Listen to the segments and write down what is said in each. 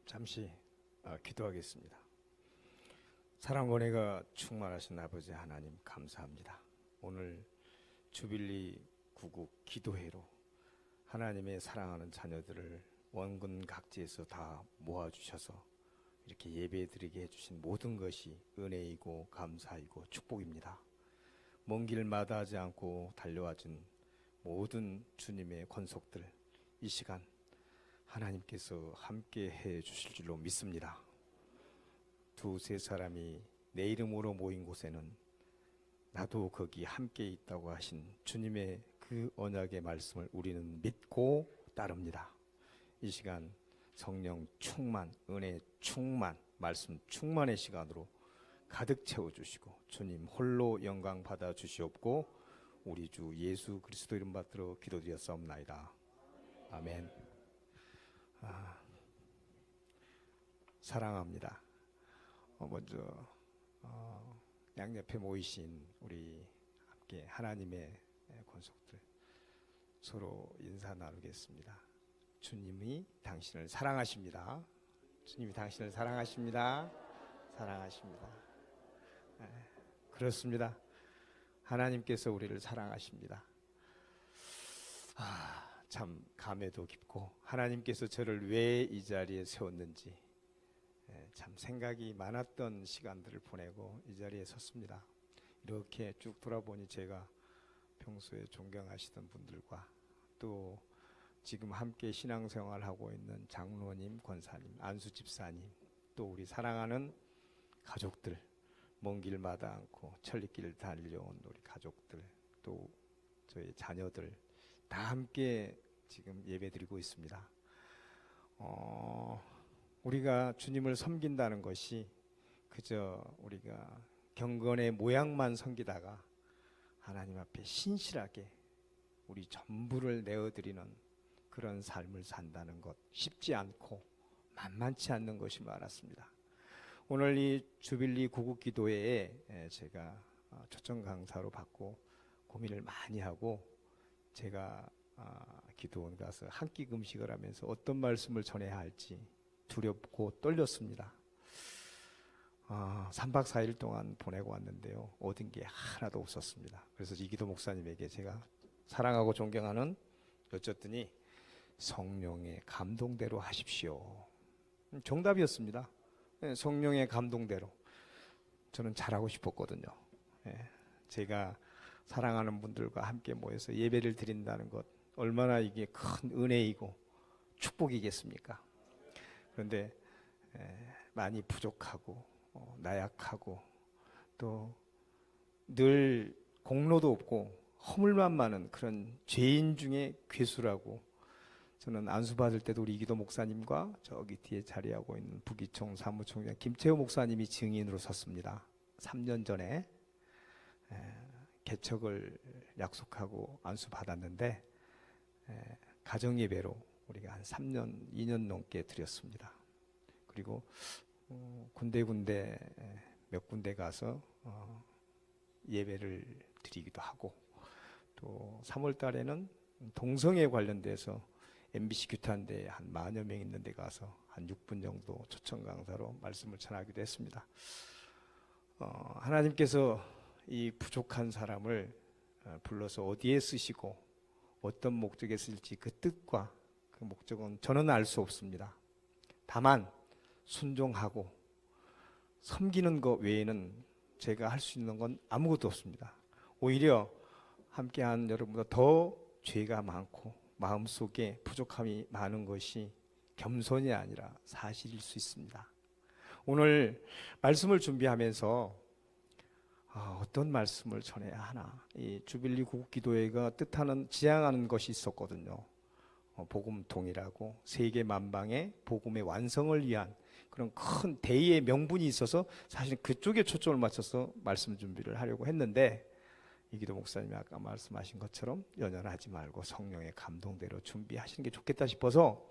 잠시 기도하겠습니다. 사랑과 은혜가 충만하신 아버지 하나님 감사합니다. 오늘 주빌리 구국 기도회로 하나님의 사랑하는 자녀들을 원근 각지에서 다 모아주셔서 이렇게 예배드리게 해주신 모든 것이 은혜이고 감사이고 축복입니다. 먼 길 마다하지 않고 달려와준 모든 주님의 권속들, 이 시간 하나님께서 함께 해 주실 줄로 믿습니다. 두세 사람이 내 이름으로 모인 곳에는 나도 거기 함께 있다고 하신 주님의 그 언약의 말씀을 우리는 믿고 따릅니다. 이 시간 성령 충만, 은혜 충만, 말씀 충만의 시간으로 가득 채워주시고 주님 홀로 영광 받아 주시옵고 우리 주 예수 그리스도 이름 받들어 기도드렸사옵나이다. 아멘. 사랑합니다. 먼저 양옆에 모이신 우리 함께 하나님의 권속들 서로 인사 나누겠습니다. 주님이 당신을 사랑하십니다. 주님이 당신을 사랑하십니다. 사랑하십니다. 그렇습니다. 하나님께서 우리를 사랑하십니다. 참 감회도 깊고 하나님께서 저를 왜 이 자리에 세웠는지 참 생각이 많았던 시간들을 보내고 이 자리에 섰습니다. 이렇게 쭉 돌아보니 제가 평소에 존경하시던 분들과 또 지금 함께 신앙생활하고 있는 장로님, 권사님, 안수 집사님, 또 우리 사랑하는 가족들, 먼 길마다 않고 천리길을 달려온 우리 가족들, 또 저희 자녀들 다 함께 지금 예배드리고 있습니다. 우리가 주님을 섬긴다는 것이 그저 우리가 경건의 모양만 섬기다가 하나님 앞에 신실하게 우리 전부를 내어드리는 그런 삶을 산다는 것 쉽지 않고 만만치 않는 것임을 알았습니다. 오늘 이 주빌리 구국 기도회에 제가 초청 강사로 받고 고민을 많이 하고 제가 기도원 가서 한 끼 금식을 하면서 어떤 말씀을 전해야 할지 두렵고 떨렸습니다. 3박 4일 동안 보내고 왔는데요. 얻은 게 하나도 없었습니다. 그래서 이기도 목사님에게 제가 사랑하고 존경하는 여쭸더니 성령의 감동대로 하십시오. 정답이었습니다. 성령의 감동대로. 저는 잘하고 싶었거든요. 제가 사랑하는 분들과 함께 모여서 예배를 드린다는 것 얼마나 이게 큰 은혜이고 축복이겠습니까? 그런데 많이 부족하고 나약하고 또 늘 공로도 없고 허물만 많은 그런 죄인 중에 괴수라고 저는 안수받을 때도 우리 이기도 목사님과 저기 뒤에 자리하고 있는 부기총 사무총장 김채호 목사님이 증인으로 섰습니다. 3년 전에 개척을 약속하고 안수받았는데 가정예배로 우리가 한 3년, 2년 넘게 드렸습니다. 그리고 군데군데 몇 군데 가서 예배를 드리기도 하고 또 3월 달에는 동성애 관련돼서 MBC 규탄대에 한 10,000여 명 있는 데 가서 한 6분 정도 초청 강사로 말씀을 전하기도 했습니다. 하나님께서 이 부족한 사람을 불러서 어디에 쓰시고 어떤 목적에 쓸지 그 뜻과 그 목적은 저는 알 수 없습니다. 다만 순종하고 섬기는 것 외에는 제가 할 수 있는 건 아무것도 없습니다. 오히려 함께한 여러분보다 더 죄가 많고 마음속에 부족함이 많은 것이 겸손이 아니라 사실일 수 있습니다. 오늘 말씀을 준비하면서 어떤 말씀을 전해야 하나, 이 주빌리 구국 기도회가 뜻하는 지향하는 것이 있었거든요. 복음통이라고 세계 만방의 복음의 완성을 위한 그런 큰 대의의 명분이 있어서 사실 그쪽에 초점을 맞춰서 말씀 준비를 하려고 했는데 이기도 목사님이 아까 말씀하신 것처럼 연연하지 말고 성령의 감동대로 준비하시는 게 좋겠다 싶어서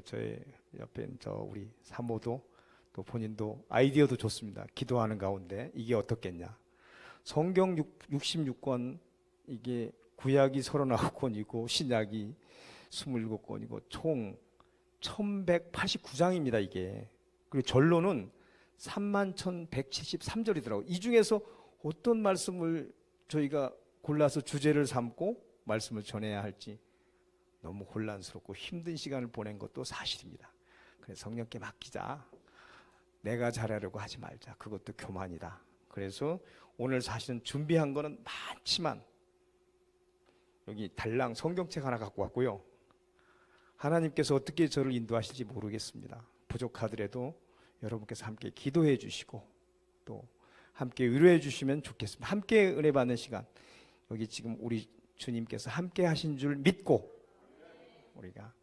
저희 옆에 우리 사모도 또 본인도 아이디어도 좋습니다. 기도하는 가운데 이게 어떻겠냐. 성경 66권 이게 구약이 39권이고 신약이 27권이고 총 1189장입니다 이게. 그리고 전론은 31,173절이더라고요. 이 중에서 어떤 말씀을 저희가 골라서 주제를 삼고 말씀을 전해야 할지 너무 혼란스럽고 힘든 시간을 보낸 것도 사실입니다. 그래서 성령께 맡기자. 내가 잘하려고 하지 말자. 그것도 교만이다. 그래서 오늘 사실은 준비한 거는 많지만 여기 달랑 성경책 하나 갖고 왔고요. 하나님께서 어떻게 저를 인도하실지 모르겠습니다. 부족하더라도 여러분께서 함께 기도해 주시고 또 함께 위로해 주시면 좋겠습니다. 함께 은혜 받는 시간, 여기 지금 우리 주님께서 함께 하신 줄 믿고 우리가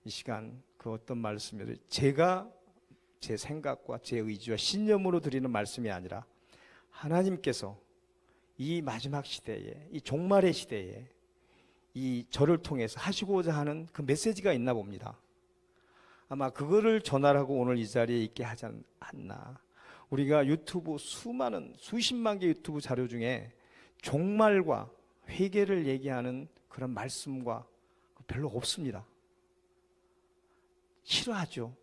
이 시간 그 어떤 말씀이든 제가 제 생각과 제 의지와 신념으로 드리는 말씀이 아니라 하나님께서 이 마지막 시대에, 이 종말의 시대에 이 저를 통해서 하시고자 하는 그 메시지가 있나 봅니다. 아마 그거를 전하라고 오늘 이 자리에 있게 하지 않나. 우리가 유튜브 수많은 수십만 개 유튜브 자료 중에 종말과 회개를 얘기하는 그런 말씀과 별로 없습니다. 싫어하죠.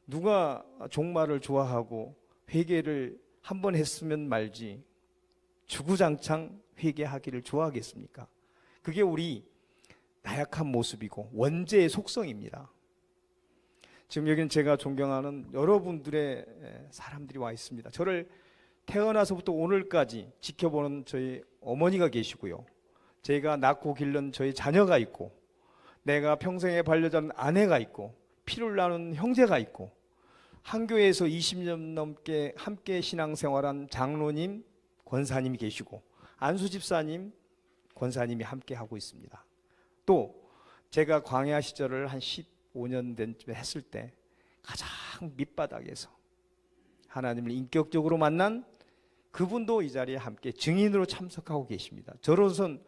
누가 종말을 좋아하고 회개를 한 번 했으면 말지 주구장창 회개하기를 좋아하겠습니까? 그게 우리 나약한 모습이고 원죄의 속성입니다. 지금 여기는 제가 존경하는 여러분들의 사람들이 와 있습니다. 저를 태어나서부터 오늘까지 지켜보는 저희 어머니가 계시고요. 제가 낳고 기른 저희 자녀가 있고, 내가 평생에 반려자는 아내가 있고, 피를 나눈 형제가 있고, 한 교회에서 20년 넘게 함께 신앙생활한 장로님, 권사님이 계시고, 안수 집사님, 권사님이 함께 하고 있습니다. 또 제가 광야 시절을 한 15년 된쯤 했을 때 가장 밑바닥에서 하나님을 인격적으로 만난 그분도 이 자리에 함께 증인으로 참석하고 계십니다. 저로선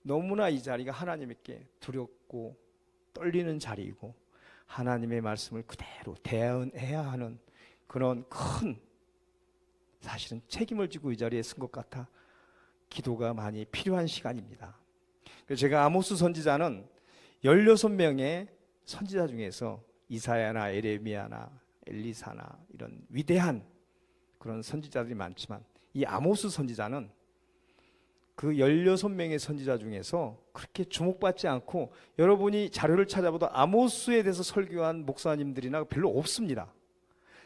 너무나 이 자리가 하나님께 두렵고 떨리는 자리이고 하나님의 말씀을 그대로 대언해야 하는 그런 큰 사실은 책임을 지고 이 자리에 쓴 것 같아 기도가 많이 필요한 시간입니다. 그래서 제가 아모스 선지자는 16명의 선지자 중에서 이사야나 에레미야나 엘리사나 이런 위대한 그런 선지자들이 많지만 이 아모스 선지자는 그 16명의 선지자 중에서 그렇게 주목받지 않고 여러분이 자료를 찾아봐도 아모스에 대해서 설교한 목사님들이나 별로 없습니다.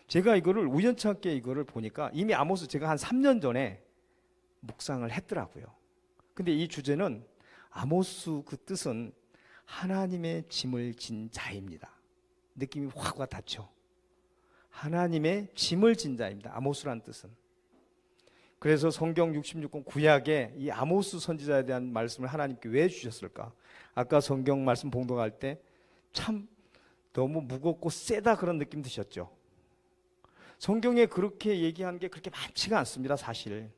제가 이거를 우연찮게 이거를 보니까 이미 아모스 제가 한 3년 전에 묵상을 했더라고요. 근데 이 주제는 아모스 그 뜻은 하나님의 짐을 진 자입니다. 느낌이 확 와닿죠. 하나님의 짐을 진 자입니다. 아모스란 뜻은. 그래서 성경 66권 구약에 이 아모스 선지자에 대한 말씀을 하나님께 왜 주셨을까? 아까 성경 말씀 봉독할 때 참 너무 무겁고 세다 그런 느낌 드셨죠? 성경에 그렇게 얘기하는 게 그렇게 많지가 않습니다. 사실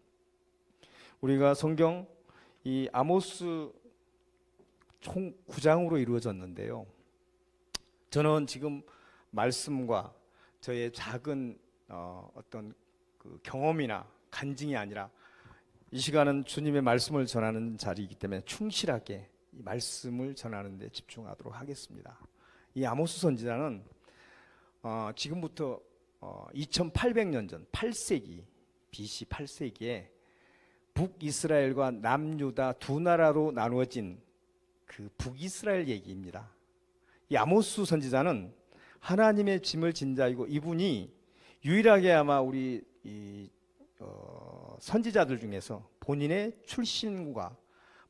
우리가 성경 이 아모스 총 9장으로 이루어졌는데요. 저는 지금 말씀과 저의 작은 어떤 그 경험이나 간증이 아니라 이 시간은 주님의 말씀을 전하는 자리이기 때문에 충실하게 이 말씀을 전하는 데 집중하도록 하겠습니다. 이 아모스 선지자는 지금부터 2800년 전 8세기 BC 8세기에 북이스라엘과 남유다 두 나라로 나누어진 그 북이스라엘 얘기입니다. 이 아모스 선지자는 하나님의 짐을 진 자이고 이분이 유일하게 아마 우리 선지자들 중에서 본인의 출신과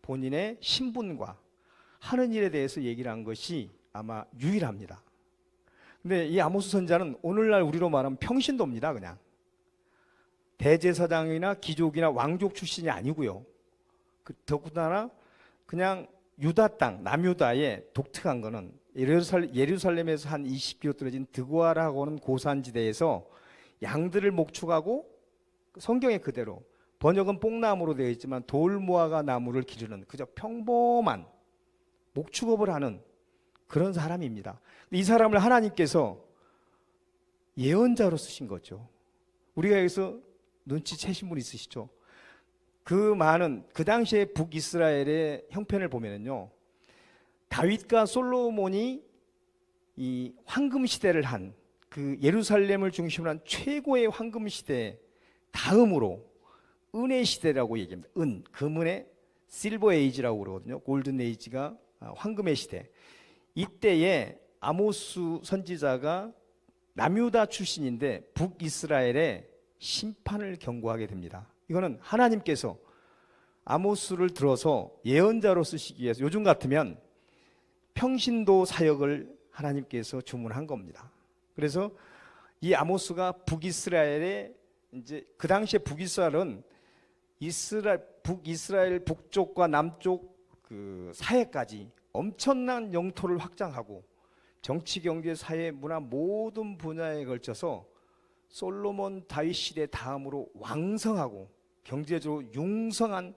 본인의 신분과 하는 일에 대해서 얘기를 한 것이 아마 유일합니다. 근데 이 아모스 선지자는 오늘날 우리로 말하면 평신도입니다. 그냥 대제사장이나 귀족이나 왕족 출신이 아니고요. 더군다나 그냥 유다 땅 남유다에 독특한 거는 예루살렘에서 한 20km 떨어진 드고아라고 하는 고산지대에서 양들을 목축하고 성경에 그대로 번역은 뽕나무로 되어 있지만 돌무화과 나무를 기르는 그저 평범한 목축업을 하는 그런 사람입니다. 이 사람을 하나님께서 예언자로 쓰신 거죠. 우리가 여기서 눈치채신 분 있으시죠? 그 많은 그 당시에 북이스라엘의 형편을 보면은요, 다윗과 솔로몬이 이 황금 시대를 한 그 예루살렘을 중심으로 한 최고의 황금 시대 다음으로 은혜 시대라고 얘기합니다. 금은의 실버 에이지라고 그러거든요. 골든 에이지가 황금의 시대. 이때에 아모스 선지자가 남유다 출신인데 북이스라엘의 심판을 경고하게 됩니다. 이거는 하나님께서 아모스를 들어서 예언자로 쓰시기 위해서 요즘 같으면 평신도 사역을 하나님께서 주문한 겁니다. 그래서 이 아모스가 북이스라엘의 이제 그 당시에 북이스라엘은 북이스라엘 북쪽과 남쪽 그 사해까지 엄청난 영토를 확장하고 정치, 경제, 사회, 문화 모든 분야에 걸쳐서 솔로몬 다윗 시대 다음으로 왕성하고 경제적으로 융성한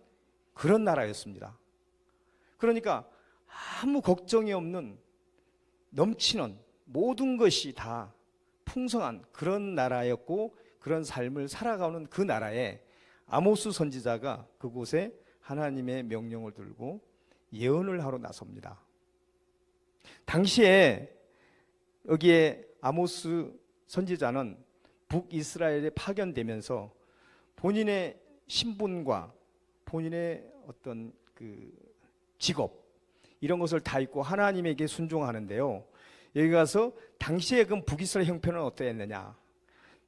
그런 나라였습니다. 그러니까 아무 걱정이 없는 넘치는 모든 것이 다 풍성한 그런 나라였고 그런 삶을 살아가는 그 나라에 아모스 선지자가 그곳에 하나님의 명령을 들고 예언을 하러 나섭니다. 당시에 여기에 아모스 선지자는 북이스라엘에 파견되면서 본인의 신분과 본인의 어떤 그 직업 이런 것을 다 잊고 하나님에게 순종하는데요. 여기 가서 당시에 그 북이스라엘 형편은 어떠했느냐?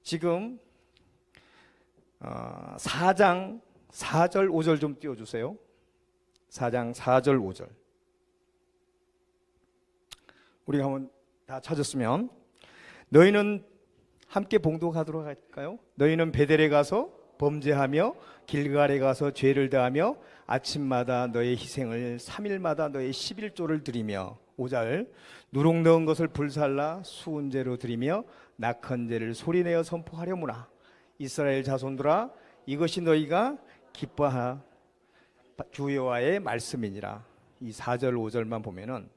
지금 4장 4절 5절 좀 띄워주세요. 4장 4절 5절 우리가 한번 다 찾았으면 너희는 함께 봉독하도록 할까요? 너희는 베델에 가서 범죄하며 길갈에 가서 죄를 다하며 아침마다 너의 희생을 3일마다 너의 11조를 드리며 5절 누룩 넣은 것을 불살라 수은제로 드리며 낙헌제를 소리내어 선포하려무나 이스라엘 자손들아 이것이 너희가 기뻐하 주 여호와의 말씀이니라. 이 4절 5절만 보면은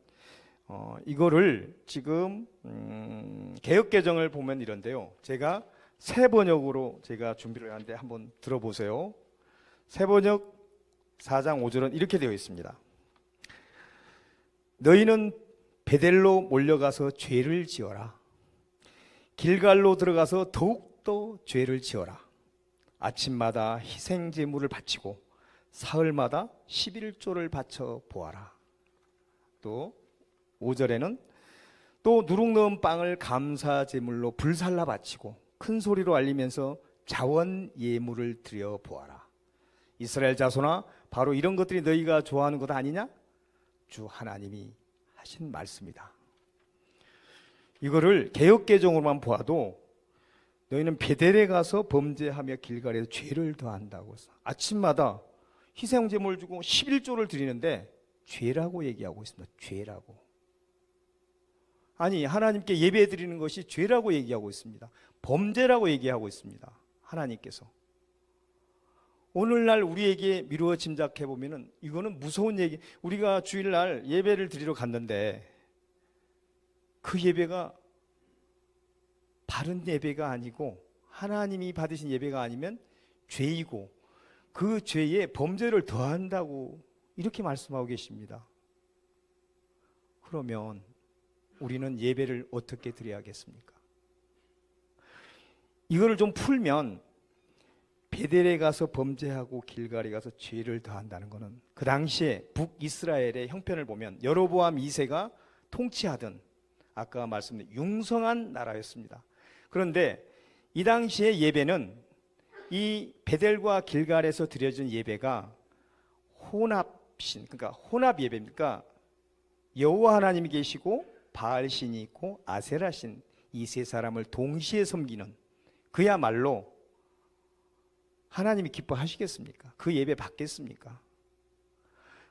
이거를 지금 개역개정을 보면 이런데요. 제가 새 번역으로 제가 준비를 하는데 한번 들어보세요. 새 번역 4장 5절은 이렇게 되어 있습니다. 너희는 베델로 몰려가서 죄를 지어라. 길갈로 들어가서 더욱더 죄를 지어라. 아침마다 희생 제물을 바치고 사흘마다 11조를 바쳐 보아라. 또 5절에는 또 누룩 넣은 빵을 감사 제물로 불살라 바치고 큰 소리로 알리면서 자원 예물을 드려 보아라. 이스라엘 자손아 바로 이런 것들이 너희가 좋아하는 것 아니냐? 주 하나님이 하신 말씀이다. 이거를 개역개정으로만 보아도 너희는 베델에 가서 범죄하며 길갈에서 죄를 더한다고 해서 아침마다 희생제물을 주고 11조를 드리는데 죄라고 얘기하고 있습니다. 죄라고. 아니 하나님께 예배 드리는 것이 죄라고 얘기하고 있습니다. 범죄라고 얘기하고 있습니다. 하나님께서. 오늘날 우리에게 미루어 짐작해 보면은 이거는 무서운 얘기. 우리가 주일날 예배를 드리러 갔는데 그 예배가 바른 예배가 아니고 하나님이 받으신 예배가 아니면 죄이고 그 죄에 범죄를 더한다고 이렇게 말씀하고 계십니다. 그러면 우리는 예배를 어떻게 드려야겠습니까? 이거를 좀 풀면 베델에 가서 범죄하고 길갈에 가서 죄를 더한다는 것은 그 당시에 북이스라엘의 형편을 보면 여로보암 2세가 통치하던 아까 말씀드린 융성한 나라였습니다. 그런데 이 당시의 예배는 이 베델과 길갈에서 드려진 예배가 혼합신, 그러니까 혼합 예배입니까? 여호와 하나님이 계시고 바알신이 있고 아세라신 이 세 사람을 동시에 섬기는 그야말로 하나님이 기뻐하시겠습니까? 그 예배 받겠습니까?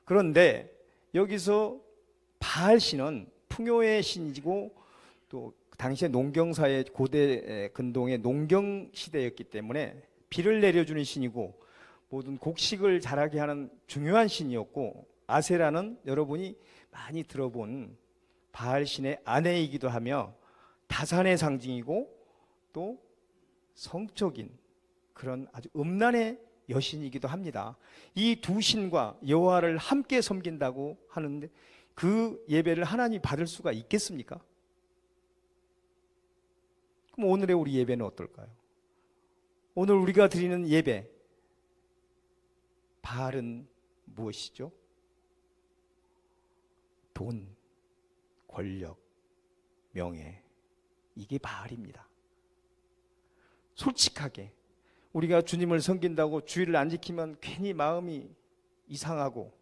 그런데 여기서 바알신은 풍요의 신이고 또 당시에 농경사의 고대 근동의 농경 시대였기 때문에 비를 내려주는 신이고 모든 곡식을 자라게 하는 중요한 신이었고 아세라는 여러분이 많이 들어본 바알신의 아내이기도 하며 다산의 상징이고 또 성적인 그런 아주 음란의 여신이기도 합니다. 이 두 신과 여호와를 함께 섬긴다고 하는데 그 예배를 하나님이 받을 수가 있겠습니까? 그럼 오늘의 우리 예배는 어떨까요? 오늘 우리가 드리는 예배, 바알은 무엇이죠? 돈, 권력, 명예, 이게 바알입니다. 솔직하게 우리가 주님을 섬긴다고 주의를 안 지키면 괜히 마음이 이상하고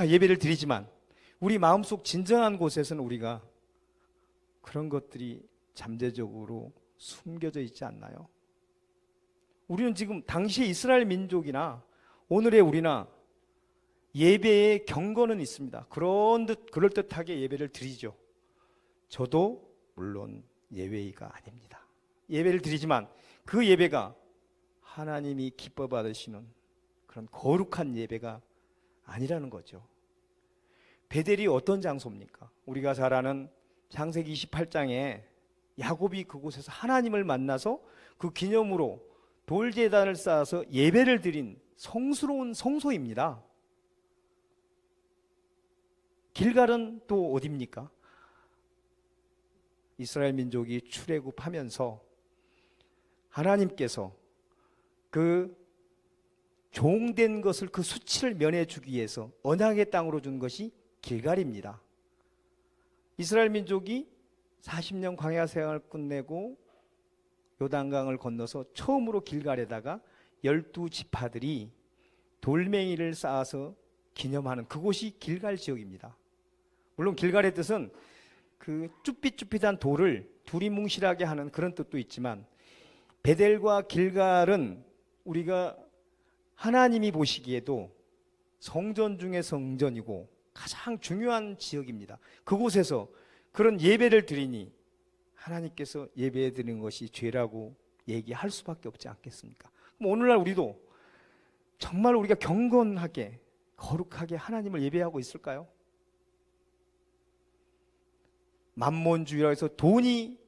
예배를 드리지만 우리 마음속 진정한 곳에서는 우리가 그런 것들이 잠재적으로 숨겨져 있지 않나요? 우리는 지금 당시의 이스라엘 민족이나 오늘의 우리나 예배의 경건은 있습니다. 그럴듯하게 예배를 드리죠. 저도 물론 예외가 아닙니다. 예배를 드리지만 그 예배가 하나님이 기뻐 받으시는 그런 거룩한 예배가 아니라는 거죠. 베델이 어떤 장소입니까? 우리가 잘 아는 창세기 28장에 야곱이 그곳에서 하나님을 만나서 그 기념으로 돌제단을 쌓아서 예배를 드린 성스러운 성소입니다. 길갈은 또 어디입니까? 이스라엘 민족이 출애굽하면서 하나님께서 그 종된 것을 그 수치를 면해주기 위해서 언약의 땅으로 준 것이 길갈입니다. 이스라엘 민족이 40년 광야 생활을 끝내고 요단강을 건너서 처음으로 길갈에다가 12지파들이 돌멩이를 쌓아서 기념하는 그곳이 길갈 지역입니다. 물론 길갈의 뜻은 그 쭈삣쭈삣한 돌을 두리뭉실하게 하는 그런 뜻도 있지만 베델과 길갈은 우리가 하나님이 보시기에도 성전 중에 성전이고 가장 중요한 지역입니다. 그곳에서 그런 예배를 드리니 하나님께서 예배 드리는 것이 죄라고 얘기할 수밖에 없지 않겠습니까? 그럼 오늘날 우리도 정말 우리가 경건하게 거룩하게 하나님을 예배하고 있을까요? 만몬주의라 해서 돈이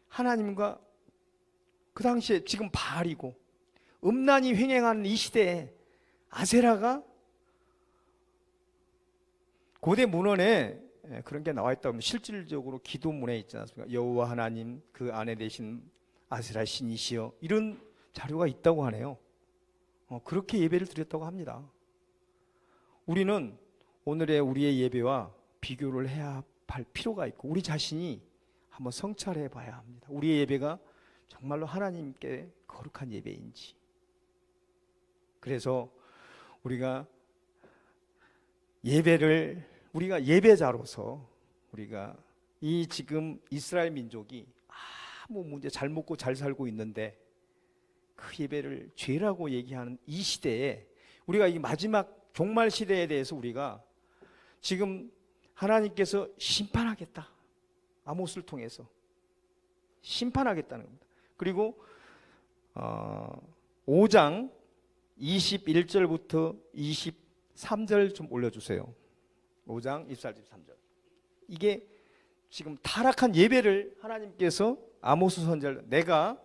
하나님과 그 당시에 지금 바알이고 음란이 횡행하는 이 시대에 아세라가 고대 문헌에 그런 게 나와 있다고 하면 실질적으로 기도문에 있지 않습니까? 여호와 하나님 그 안에 계신 아세라 신이시여 이런 자료가 있다고 하네요. 그렇게 예배를 드렸다고 합니다. 우리는 오늘의 우리의 예배와 비교를 해야 할 필요가 있고 우리 자신이 한번 성찰해 봐야 합니다. 우리의 예배가 정말로 하나님께 거룩한 예배인지. 그래서 우리가 예배자로서 우리가 이 지금 이스라엘 민족이 아무 문제 잘 먹고 잘 살고 있는데 그 예배를 죄라고 얘기하는 이 시대에 우리가 이 마지막 종말 시대에 대해서 우리가 지금 하나님께서 심판하겠다. 아모스를 통해서 심판하겠다는 겁니다. 그리고 5장 21절부터 23절 좀 올려주세요. 5장 24절 23절. 이게 지금 타락한 예배를 하나님께서 아모스 선지자 내가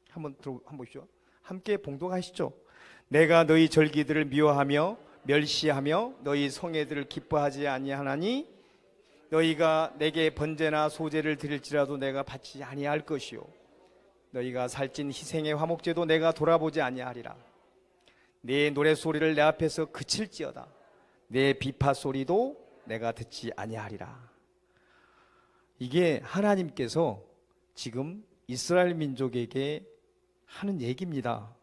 한번 보십시오. 함께 봉독하시죠. 내가 너희 절기들을 미워하며 멸시하며 너희 성회들을 기뻐하지 아니하나니 너희가 내게 번제나 소제를 드릴지라도 내가 받지 아니할 것이요 너희가 살찐 희생의 화목제도 내가 돌아보지 아니하리라. 내 노래소리를 내 앞에서 그칠지어다. 내 비파 소리도 내가 듣지 아니하리라. 이게 하나님께서 지금 이스라엘 민족에게 하는 얘기입니다.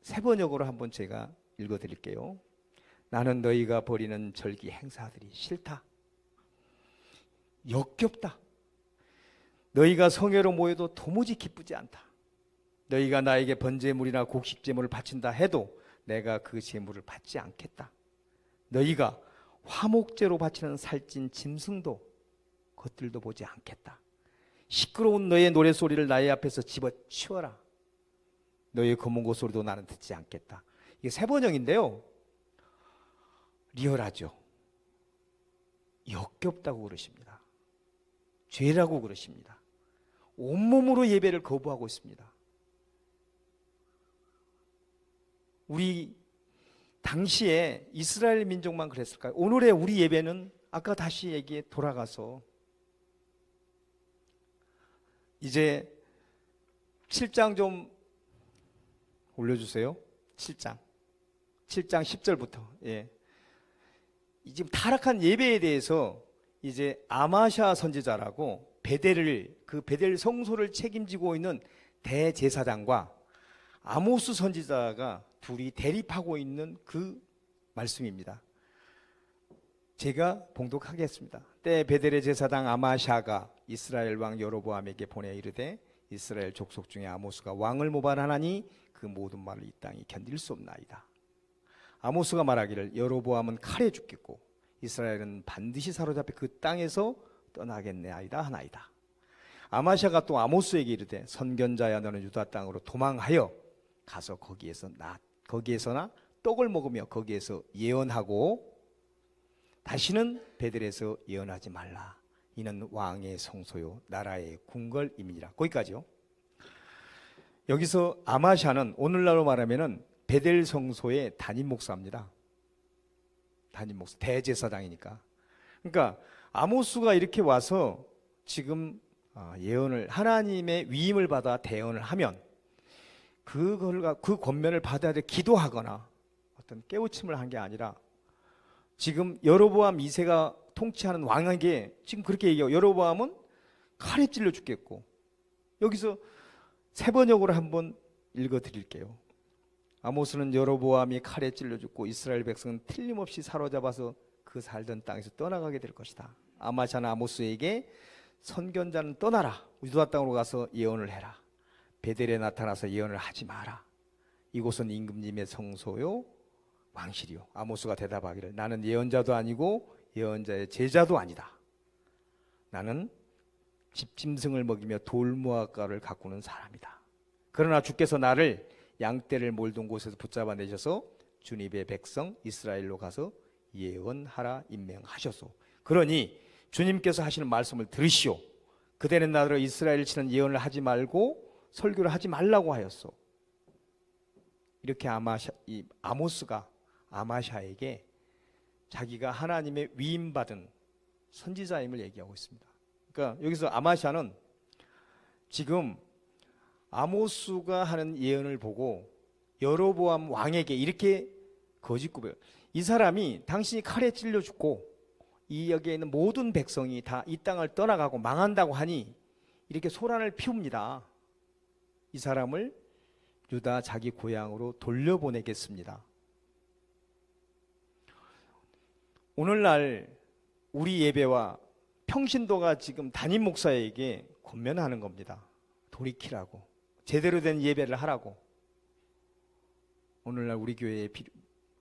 세 번역으로 한번 제가 읽어드릴게요. 나는 너희가 벌이는 절기 행사들이 싫다. 역겹다. 너희가 성회로 모여도 도무지 기쁘지 않다. 너희가 나에게 번제물이나 곡식제물을 바친다 해도 내가 그 제물을 받지 않겠다. 너희가 화목제로 바치는 살찐 짐승도 것들도 보지 않겠다. 시끄러운 너의 노래소리를 나의 앞에서 집어치워라. 너의 검은고 소리도 나는 듣지 않겠다. 이게 세 번역인데요. 리얼하죠. 역겹다고 그러십니다. 죄라고 그러십니다. 온몸으로 예배를 거부하고 있습니다. 우리 당시에 이스라엘 민족만 그랬을까요? 오늘의 우리 예배는 아까 다시 얘기에 돌아가서 이제 7장 좀 올려주세요. 7장 10절부터. 예. 지금 타락한 예배에 대해서 이제 아마샤 선지자라고 그 베델 성소를 책임지고 있는 대제사장과 아모스 선지자가 둘이 대립하고 있는 그 말씀입니다. 제가 봉독하겠습니다. 때 베델의 제사장 아마샤가 이스라엘 왕 여로보암에게 보내 이르되 이스라엘 족속 중에 아모스가 왕을 모반하나니 그 모든 말을 이 땅이 견딜 수 없나이다. 아모스가 말하기를 여로보암은 칼에 죽겠고 이스라엘은 반드시 사로잡혀 그 땅에서 떠나겠네아이다 하나이다. 아마샤가 또 아모스에게 이르되 선견자야 너는 유다 땅으로 도망하여 가서 거기에서나 떡을 먹으며 거기에서 예언하고 다시는 베델에서 예언하지 말라. 이는 왕의 성소요 나라의 궁궐임이니라. 거기까지요. 여기서 아마샤는 오늘날로 말하면은 베델 성소의 담임 목사입니다. 담임 목사, 대제사장이니까. 그러니까 아모스가 이렇게 와서 지금 예언을 하나님의 위임을 받아 대언을 하면 그 권면을 받아야 돼 기도하거나 어떤 깨우침을 한 게 아니라 지금 여로보암 2세가 통치하는 왕에게 지금 그렇게 얘기해요. 여로보암은 칼에 찔려 죽겠고, 여기서 세 번역으로 한번 읽어드릴게요. 아모스는 여로보암이 칼에 찔려 죽고 이스라엘 백성은 틀림없이 사로잡아서 그 살던 땅에서 떠나가게 될 것이다. 아마샤는 아모스에게 선견자는 떠나라. 유다 땅으로 가서 예언을 해라. 베델에 나타나서 예언을 하지 마라. 이곳은 임금님의 성소요 왕실이요. 아모스가 대답하기를 나는 예언자도 아니고 예언자의 제자도 아니다. 나는 집짐승을 먹이며 돌무화과를 가꾸는 사람이다. 그러나 주께서 나를 양떼를 몰던 곳에서 붙잡아 내셔서 주님의 백성 이스라엘로 가서 예언하라 임명하셔서 그러니 주님께서 하시는 말씀을 들으시오. 그대는 나더러 이스라엘 치는 예언을 하지 말고 설교를 하지 말라고 하였소. 이렇게 아모스가 아마샤에게 자기가 하나님의 위임받은 선지자임을 얘기하고 있습니다. 그러니까 여기서 아마샤는 지금 아모스가 하는 예언을 보고 여로보암 왕에게 이렇게 거짓구별. 이 사람이 당신이 칼에 찔려 죽고 이 여기에 있는 모든 백성이 다 이 땅을 떠나가고 망한다고 하니 이렇게 소란을 피웁니다. 이 사람을 유다 자기 고향으로 돌려보내겠습니다. 오늘날 우리 예배와 평신도가 지금 담임 목사에게 권면하는 겁니다. 돌이키라고, 제대로 된 예배를 하라고. 오늘날 우리 교회에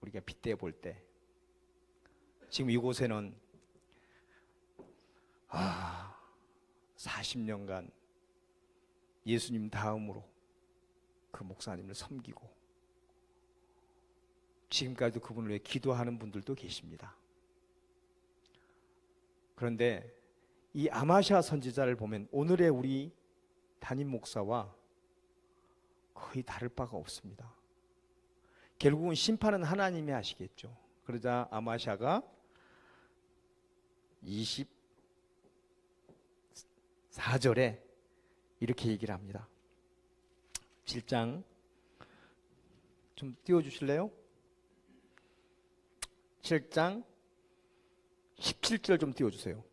우리가 빗대어 볼 때 지금 이곳에는 40년간 예수님 다음으로 그 목사님을 섬기고 지금까지도 그분을 위해 기도하는 분들도 계십니다. 그런데 이 아마샤 선지자를 보면 오늘의 우리 담임 목사와 거의 다를 바가 없습니다. 결국은 심판은 하나님이 하시겠죠. 그러자 아마샤가 24절에 이렇게 얘기를 합니다. 7장 좀 띄워주실래요? 7장 17절 좀 띄워주세요.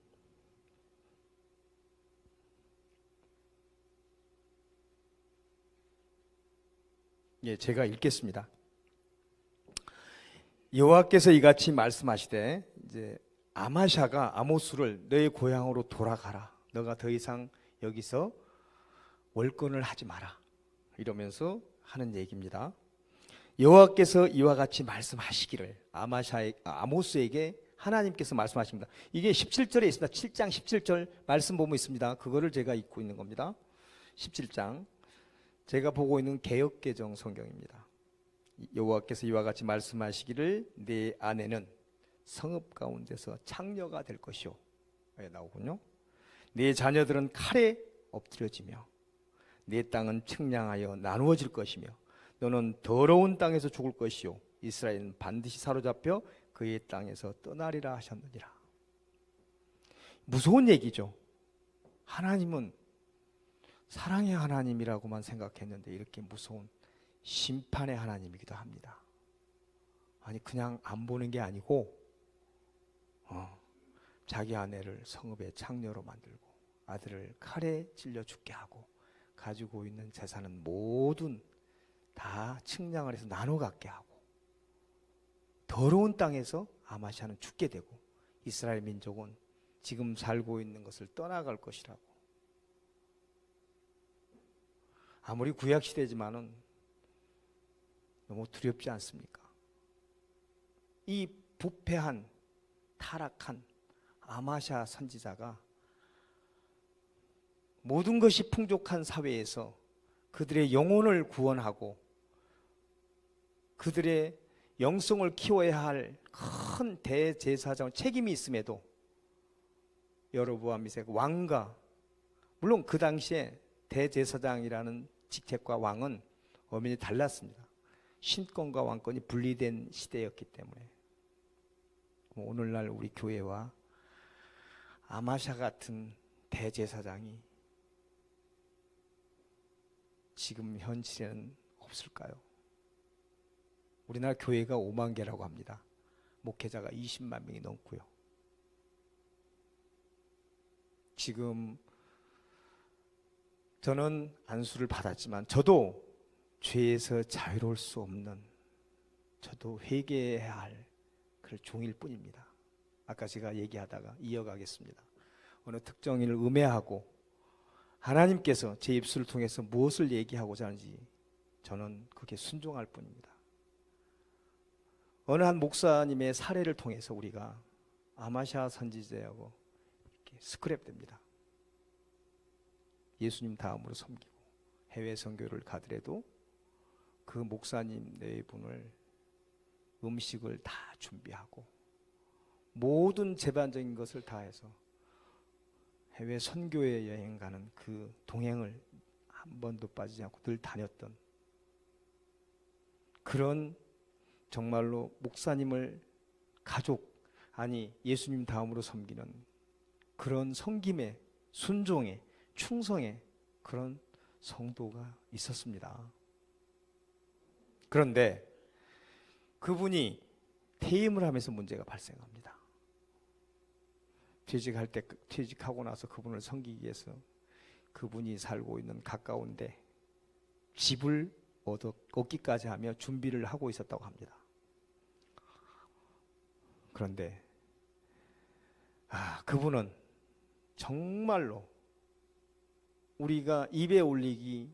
예, 제가 읽겠습니다. 여호와께서 이같이 말씀하시되 이제 아마샤가 아모스를 너의 고향으로 돌아가라. 너가 더 이상 여기서 월권을 하지 마라. 이러면서 하는 얘기입니다. 여호와께서 이와 같이 말씀하시기를 아모스에게 하나님께서 말씀하십니다. 이게 17절에 있습니다. 7장 17절 말씀 보면 있습니다. 그거를 제가 읽고 있는 겁니다. 17장 제가 보고 있는 개역개정 성경입니다. 여호와께서 이와 같이 말씀하시기를 내 아내는 성읍 가운데서 창녀가 될 것이요. 나오군요. 내 자녀들은 칼에 엎드려지며 내 땅은 측량하여 나누어질 것이며 너는 더러운 땅에서 죽을 것이요 이스라엘은 반드시 사로잡혀 그의 땅에서 떠나리라 하셨느니라. 무서운 얘기죠. 하나님은 사랑의 하나님이라고만 생각했는데 이렇게 무서운 심판의 하나님이기도 합니다. 아니 그냥 안 보는 게 아니고 자기 아내를 성읍의 창녀로 만들고 아들을 칼에 찔려 죽게 하고 가지고 있는 재산은 모든 다 측량을 해서 나눠 갖게 하고 더러운 땅에서 아마시아는 죽게 되고 이스라엘 민족은 지금 살고 있는 것을 떠나갈 것이라고. 아무리 구약 시대지만은 너무 두렵지 않습니까? 이 부패한 타락한 아마시아 선지자가 모든 것이 풍족한 사회에서 그들의 영혼을 구원하고 그들의 영성을 키워야 할 큰 대제사장 책임이 있음에도 여로보암 이세 왕과 물론 그 당시에 대제사장이라는 직책과 왕은 엄연히 달랐습니다. 신권과 왕권이 분리된 시대였기 때문에 오늘날 우리 교회와 아마샤 같은 대제사장이 지금 현실에는 없을까요? 우리나라 교회가 5만 개라고 합니다. 목회자가 20만 명이 넘고요. 지금 저는 안수를 받았지만 저도 죄에서 자유로울 수 없는, 저도 회개해야 할 그럴 종일 뿐입니다. 아까 제가 얘기하다가 이어가겠습니다. 어느 특정인을 음해하고 하나님께서 제 입술을 통해서 무엇을 얘기하고자 하는지 저는 그게 순종할 뿐입니다. 어느 한 목사님의 사례를 통해서 우리가 아마샤 선지자하고 이렇게 스크랩됩니다. 예수님 다음으로 섬기고 해외 선교를 가더라도 그 목사님 네 분을 음식을 다 준비하고 모든 재반적인 것을 다 해서 해외 선교회 여행 가는 그 동행을 한 번도 빠지지 않고 늘 다녔던 그런 정말로 목사님을 가족, 아니 예수님 다음으로 섬기는 그런 섬김의 순종의 충성의 그런 성도가 있었습니다. 그런데 그분이 퇴임을 하면서 문제가 발생합니다. 퇴직하고 나서 그분을 섬기기 위해서 그분이 살고 있는 가까운데 집을 얻기까지 하며 준비를 하고 있었다고 합니다. 그런데 그분은 정말로 우리가 입에 올리기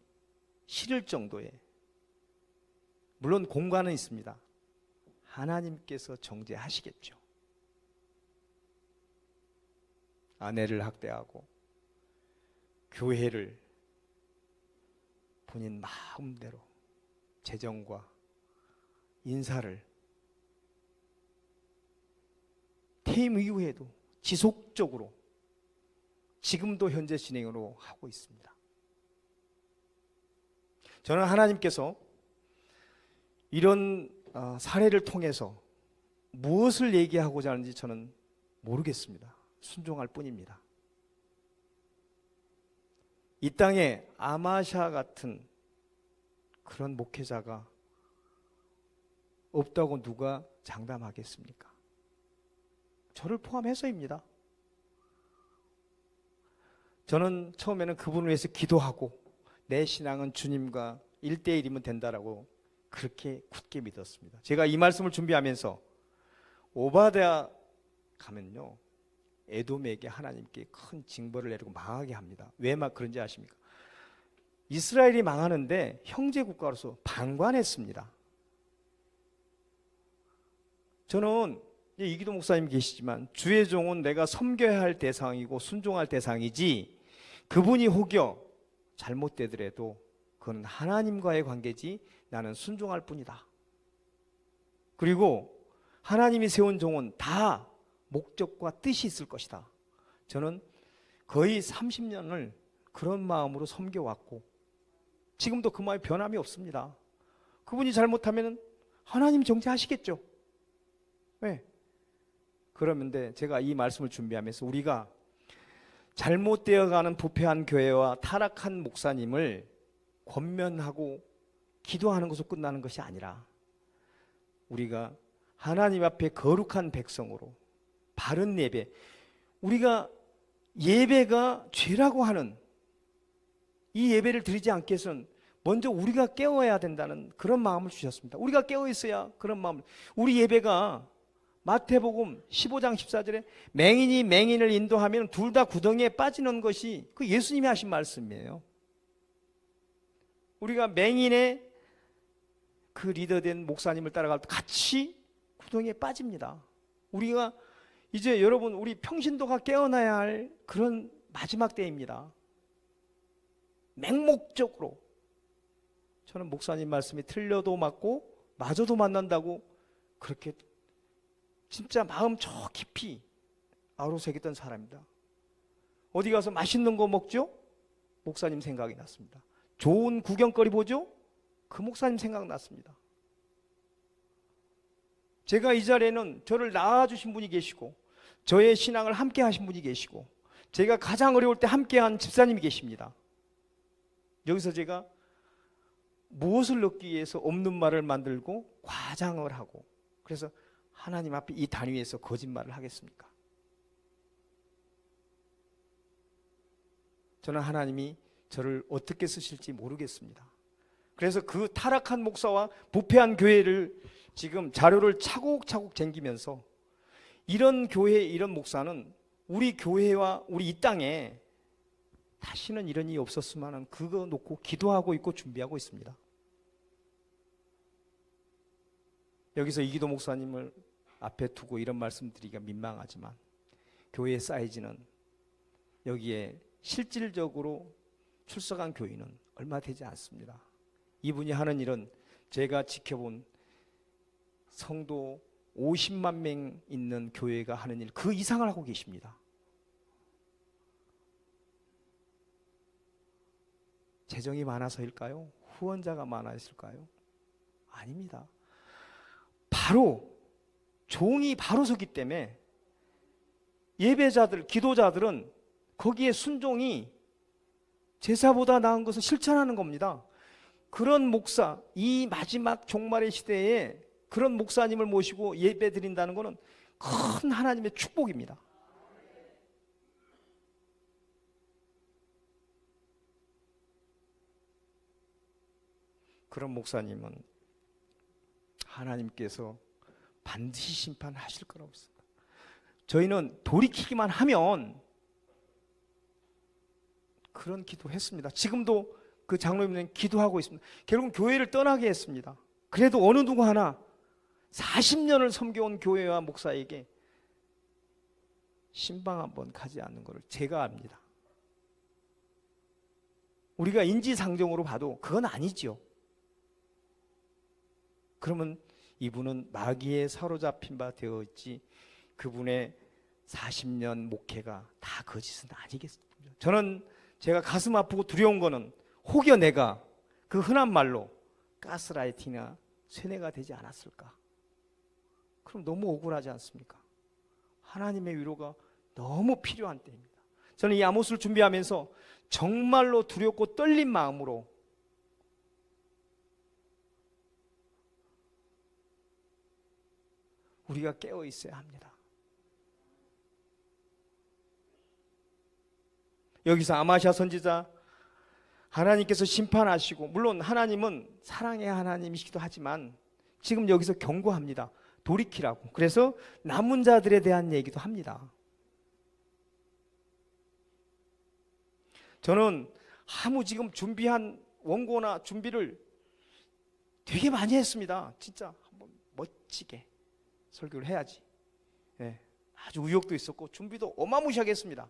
싫을 정도의, 물론 공간은 있습니다. 하나님께서 정죄하시겠죠. 아내를 학대하고 교회를 본인 마음대로 재정과 인사를 퇴임 이후에도 지속적으로 지금도 현재 진행으로 하고 있습니다. 저는 하나님께서 이런 사례를 통해서 무엇을 얘기하고자 하는지 저는 모르겠습니다. 순종할 뿐입니다. 이 땅에 아마샤 같은 그런 목회자가 없다고 누가 장담하겠습니까? 저를 포함해서입니다. 저는 처음에는 그분을 위해서 기도하고 내 신앙은 주님과 1대1이면 된다라고 그렇게 굳게 믿었습니다. 제가 이 말씀을 준비하면서 오바댜 가면요, 에돔에게 하나님께 큰 징벌을 내리고 망하게 합니다. 왜 막 그런지 아십니까? 이스라엘이 망하는데 형제 국가로서 방관했습니다. 저는 이기도 목사님 계시지만 주의 종은 내가 섬겨야 할 대상이고 순종할 대상이지, 그분이 혹여 잘못되더라도 그건 하나님과의 관계지 나는 순종할 뿐이다. 그리고 하나님이 세운 종은 다 목적과 뜻이 있을 것이다. 저는 거의 30년을 그런 마음으로 섬겨왔고 지금도 그 마음에 변함이 없습니다. 그분이 잘못하면 하나님 정죄하시겠죠. 왜? 그러는데 제가 이 말씀을 준비하면서 우리가 잘못되어가는 부패한 교회와 타락한 목사님을 권면하고 기도하는 것으로 끝나는 것이 아니라 우리가 하나님 앞에 거룩한 백성으로 바른 예배, 우리가 예배가 죄라고 하는 이 예배를 드리지 않게 해서는 먼저 우리가 깨어야 된다는 그런 마음을 주셨습니다. 우리가 깨어 있어야 그런 마음을. 우리 예배가 마태복음 15장 14절에 맹인이 맹인을 인도하면 둘 다 구덩이에 빠지는 것이 그 예수님이 하신 말씀이에요. 우리가 맹인의 그 리더된 목사님을 따라갈 때 같이 구덩이에 빠집니다. 우리가 이제 여러분 우리 평신도가 깨어나야 할 그런 마지막 때입니다. 맹목적으로 저는 목사님 말씀이 틀려도 맞고 맞아도 맞는다고 그렇게 진짜 마음 저 깊이 아우러새겼던 사람입니다. 어디 가서 맛있는 거 먹죠? 목사님 생각이 났습니다. 좋은 구경거리 보죠? 그 목사님 생각났습니다. 제가 이 자리에는 저를 낳아주신 분이 계시고 저의 신앙을 함께 하신 분이 계시고 제가 가장 어려울 때 함께한 집사님이 계십니다. 여기서 제가 무엇을 얻기 위해서 없는 말을 만들고 과장을 하고 그래서 하나님 앞에 이 단위에서 거짓말을 하겠습니까? 저는 하나님이 저를 어떻게 쓰실지 모르겠습니다. 그래서 그 타락한 목사와 부패한 교회를 지금 자료를 차곡차곡 쟁기면서 이런 교회, 이런 목사는 우리 교회와 우리 이 땅에 다시는 이런 일이 없었으면 하는 그거 놓고 기도하고 있고 준비하고 있습니다. 여기서 이기도 목사님을 앞에 두고 이런 말씀 드리기가 민망하지만 교회의 사이즈는 여기에 실질적으로 출석한 교인은 얼마 되지 않습니다. 이분이 하는 일은 제가 지켜본 성도 50만 명 있는 교회가 하는 일 그 이상을 하고 계십니다. 재정이 많아서일까요? 후원자가 많아서일까요? 아닙니다. 바로 종이 바로 서기 때문에 예배자들, 기도자들은 거기에 순종이 제사보다 나은 것을 실천하는 겁니다. 그런 목사, 이 마지막 종말의 시대에 그런 목사님을 모시고 예배 드린다는 것은 큰 하나님의 축복입니다. 그런 목사님은 하나님께서 반드시 심판하실 거라고 했습니다. 저희는 돌이키기만 하면 그런 기도했습니다. 지금도 그 장로님은 기도하고 있습니다. 결국 교회를 떠나게 했습니다. 그래도 어느 누구 하나 40년을 섬겨온 교회와 목사에게 신방 한번 가지 않는 것을 제가 압니다. 우리가 인지상정으로 봐도 그건 아니지요. 그러면 이분은 마귀에 사로잡힌 바 되어 있지 그분의 40년 목회가 다 거짓은 아니겠습니다. 저는 제가 가슴 아프고 두려운 거는 혹여 내가 그 흔한 말로 가스라이팅이나 쇠뇌가 되지 않았을까? 그럼 너무 억울하지 않습니까? 하나님의 위로가 너무 필요한 때입니다. 저는 이 아모스를 준비하면서 정말로 두렵고 떨린 마음으로 우리가 깨어 있어야 합니다. 여기서 아마시아 선지자 하나님께서 심판하시고 물론 하나님은 사랑의 하나님이시기도 하지만 지금 여기서 경고합니다. 돌이키라고. 그래서 남은 자들에 대한 얘기도 합니다. 저는 아무 지금 준비한 원고나 준비를 되게 많이 했습니다. 진짜 한번 멋지게 설교를 해야지. 네, 아주 의욕도 있었고 준비도 어마무시하게 했습니다.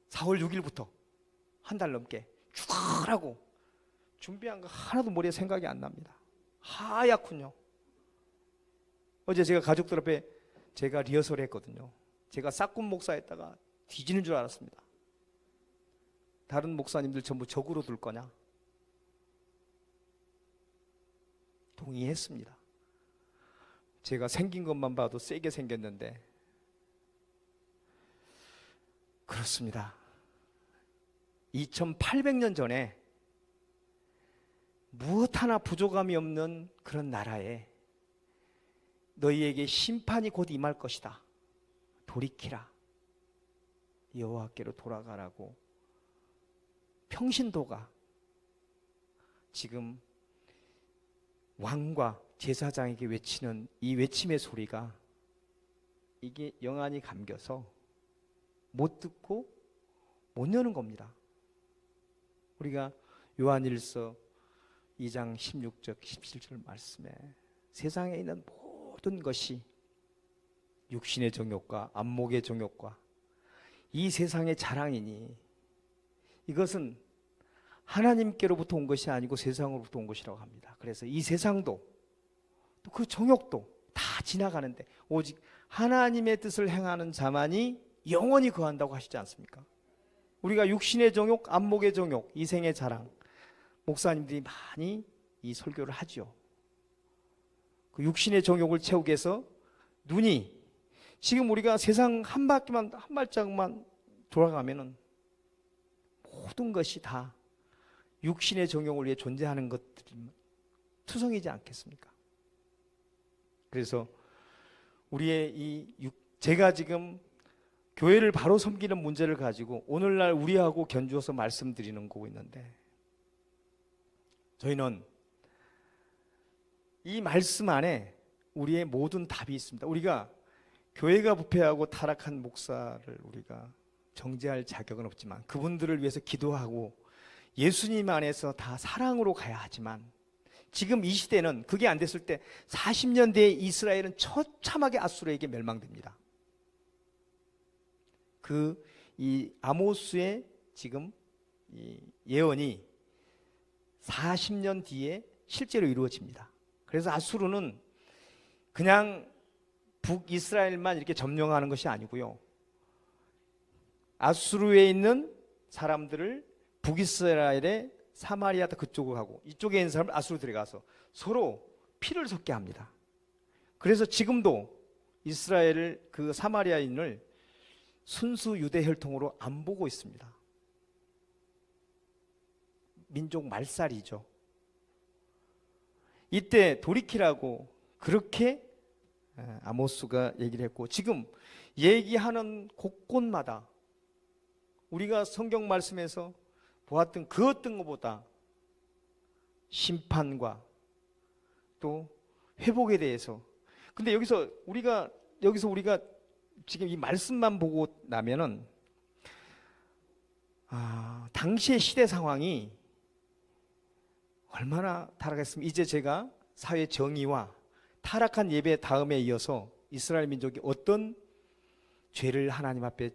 4월 6일부터 한 달 넘게 쭉 하고 준비한 거 하나도 머리에 생각이 안 납니다. 하얗군요. 어제 제가 가족들 앞에 제가 리허설을 했거든요. 제가 싹군 목사였다가 뒤지는 줄 알았습니다. 다른 목사님들 전부 적으로 둘 거냐? 동의했습니다. 제가 생긴 것만 봐도 세게 생겼는데 그렇습니다. 2800년 전에 무엇 하나 부족함이 없는 그런 나라에 너희에게 심판이 곧 임할 것이다. 돌이키라. 여호와께로 돌아가라고 평신도가 지금 왕과 제사장에게 외치는 이 외침의 소리가 이게 영안이 감겨서 못 듣고 못 여는 겁니다. 우리가 요한일서 2장 16절 17절 말씀에 세상에 있는 모든 것이 육신의 정욕과 안목의 정욕과 이 세상의 자랑이니 이것은 하나님께로부터 온 것이 아니고 세상으로부터 온 것이라고 합니다. 그래서 이 세상도 또 그 정욕도 다 지나가는데 오직 하나님의 뜻을 행하는 자만이 영원히 거한다고 하시지 않습니까? 우리가 육신의 정욕, 안목의 정욕, 이생의 자랑 목사님들이 많이 이 설교를 하죠. 그 육신의 정욕을 채우기 위해서 눈이 지금 우리가 세상 한 바퀴만 한 발짝만 돌아가면은 모든 것이 다 육신의 정욕을 위해 존재하는 것들이 투성이지 않겠습니까? 그래서 우리의 제가 지금 교회를 바로 섬기는 문제를 가지고 오늘날 우리하고 견주어서 말씀드리는 거고 있는데 저희는 이 말씀 안에 우리의 모든 답이 있습니다. 우리가 교회가 부패하고 타락한 목사를 우리가 정죄할 자격은 없지만 그분들을 위해서 기도하고 예수님 안에서 다 사랑으로 가야 하지만 지금 이 시대는 그게 안 됐을 때 40년 뒤에 이스라엘은 처참하게 아수르에게 멸망됩니다. 이 아모스의 지금 이 예언이 40년 뒤에 실제로 이루어집니다. 그래서 아수르는 그냥 북이스라엘만 이렇게 점령하는 것이 아니고요. 아수르에 있는 사람들을 북이스라엘의 사마리아 그쪽으로 가고 이쪽에 있는 사람을 아수르 들어가서 서로 피를 섞게 합니다. 그래서 지금도 이스라엘을 그 사마리아인을 순수 유대 혈통으로 안 보고 있습니다. 민족 말살이죠. 이때 돌이키라고 그렇게 아모스가 얘기를 했고 지금 얘기하는 곳곳마다 우리가 성경 말씀에서 보았던 그 어떤 것보다 심판과 또 회복에 대해서 근데 여기서 우리가 지금 이 말씀만 보고 나면은 당시의 시대 상황이 얼마나 타락했으면 이제 제가 사회 정의와 타락한 예배 다음에 이어서 이스라엘 민족이 어떤 죄를 하나님 앞에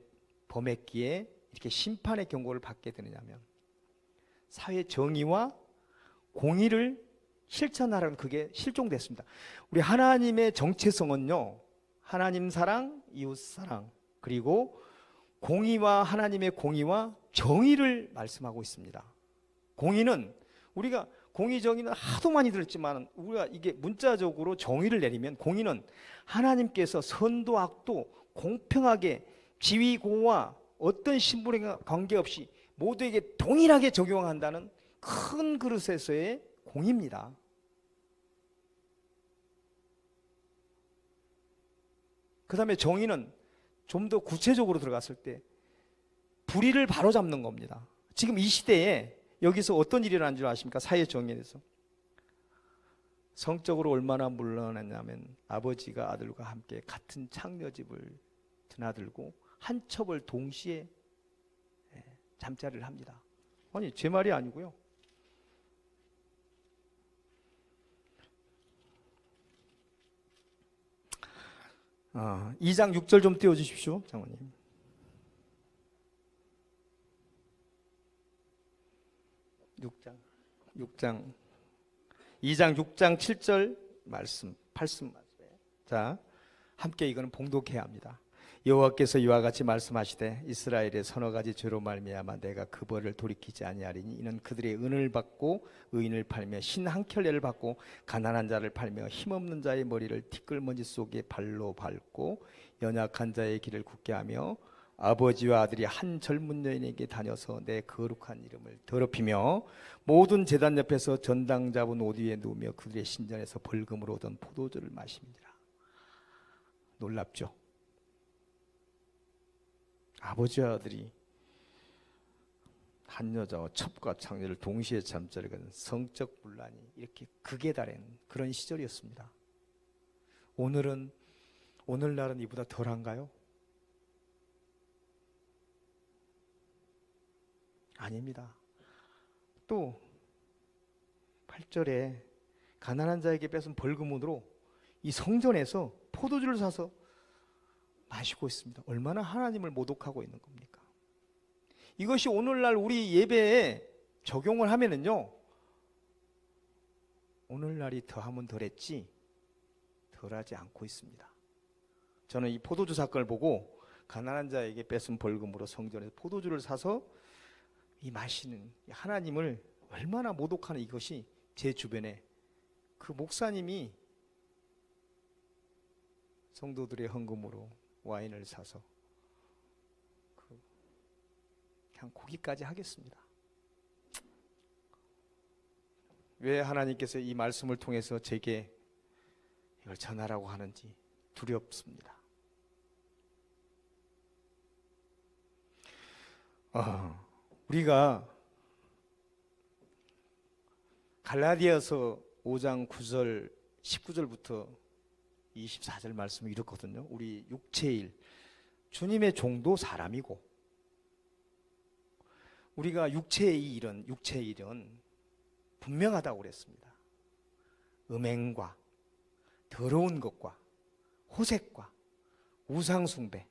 범했기에 이렇게 심판의 경고를 받게 되느냐면 사회 정의와 공의를 실천하라는 그게 실종됐습니다. 우리 하나님의 정체성은요, 하나님 사랑, 이웃 사랑, 그리고 공의와 하나님의 공의와 정의를 말씀하고 있습니다. 공의는 우리가 공의 정의는 하도 많이 들었지만 우리가 이게 문자적으로 정의를 내리면 공의는 하나님께서 선도 악도 공평하게 지위고와 어떤 신분에 관계없이 모두에게 동일하게 적용한다는 큰 그릇에서의 공의입니다. 그 다음에 정의는 좀 더 구체적으로 들어갔을 때 불의를 바로잡는 겁니다. 지금 이 시대에 여기서 어떤 일이 일어난 줄 아십니까? 사회 정의에 대해서 성적으로 얼마나 물러났냐면 아버지가 아들과 함께 같은 창녀집을 드나들고 한 첩을 동시에 잠자리를 합니다. 아니 제 말이 아니고요. 아, 2장 6절 좀 띄워주십시오, 장모님. 2장 6장 7절 말씀 8씀 말씀. 자, 함께 이거는 봉독해야 합니다. 여호와께서 이와 같이 말씀하시되 이스라엘의 서너 가지 죄로 말미암아 내가 그 벌을 돌이키지 아니하리니 이는 그들의 은을 받고 의인을 팔며 신 한 켤레를 받고 가난한 자를 팔며 힘없는 자의 머리를 티끌먼지 속에 발로 밟고 연약한 자의 길을 굳게 하며 아버지와 아들이 한 젊은 여인에게 다녀서 내 거룩한 이름을 더럽히며 모든 제단 옆에서 전당 잡은 옷 위에 누우며 그들의 신전에서 벌금으로 얻은 포도주를 마십니다. 놀랍죠? 아버지와 아들이 한 여자와 첩과 창녀를 동시에 잠자리건 성적 분란이 이렇게 극에 달한 그런 시절이었습니다. 오늘날은 이보다 덜한가요? 아닙니다. 또 8절에 가난한 자에게 뺏은 벌금으로 이 성전에서 포도주를 사서 마시고 있습니다. 얼마나 하나님을 모독하고 있는 겁니까? 이것이 오늘날 우리 예배에 적용을 하면은요, 오늘날이 더하면 덜했지 덜하지 않고 있습니다. 저는 이 포도주 사건을 보고 가난한 자에게 뺏은 벌금으로 성전에서 포도주를 사서 이 마시는 하나님을 얼마나 모독하는 이것이 제 주변에 그 목사님이 성도들의 헌금으로 와인을 사서 그냥 고기까지 하겠습니다. 왜 하나님께서 이 말씀을 통해서 제게 이걸 전하라고 하는지 두렵습니다. 우리가 갈라디아서 5장 9절 19절부터 24절 말씀을 이렇거든요. 우리 육체일 주님의 종도 사람이고 우리가 육체의 일은 분명하다고 그랬습니다. 음행과 더러운 것과 호색과 우상숭배,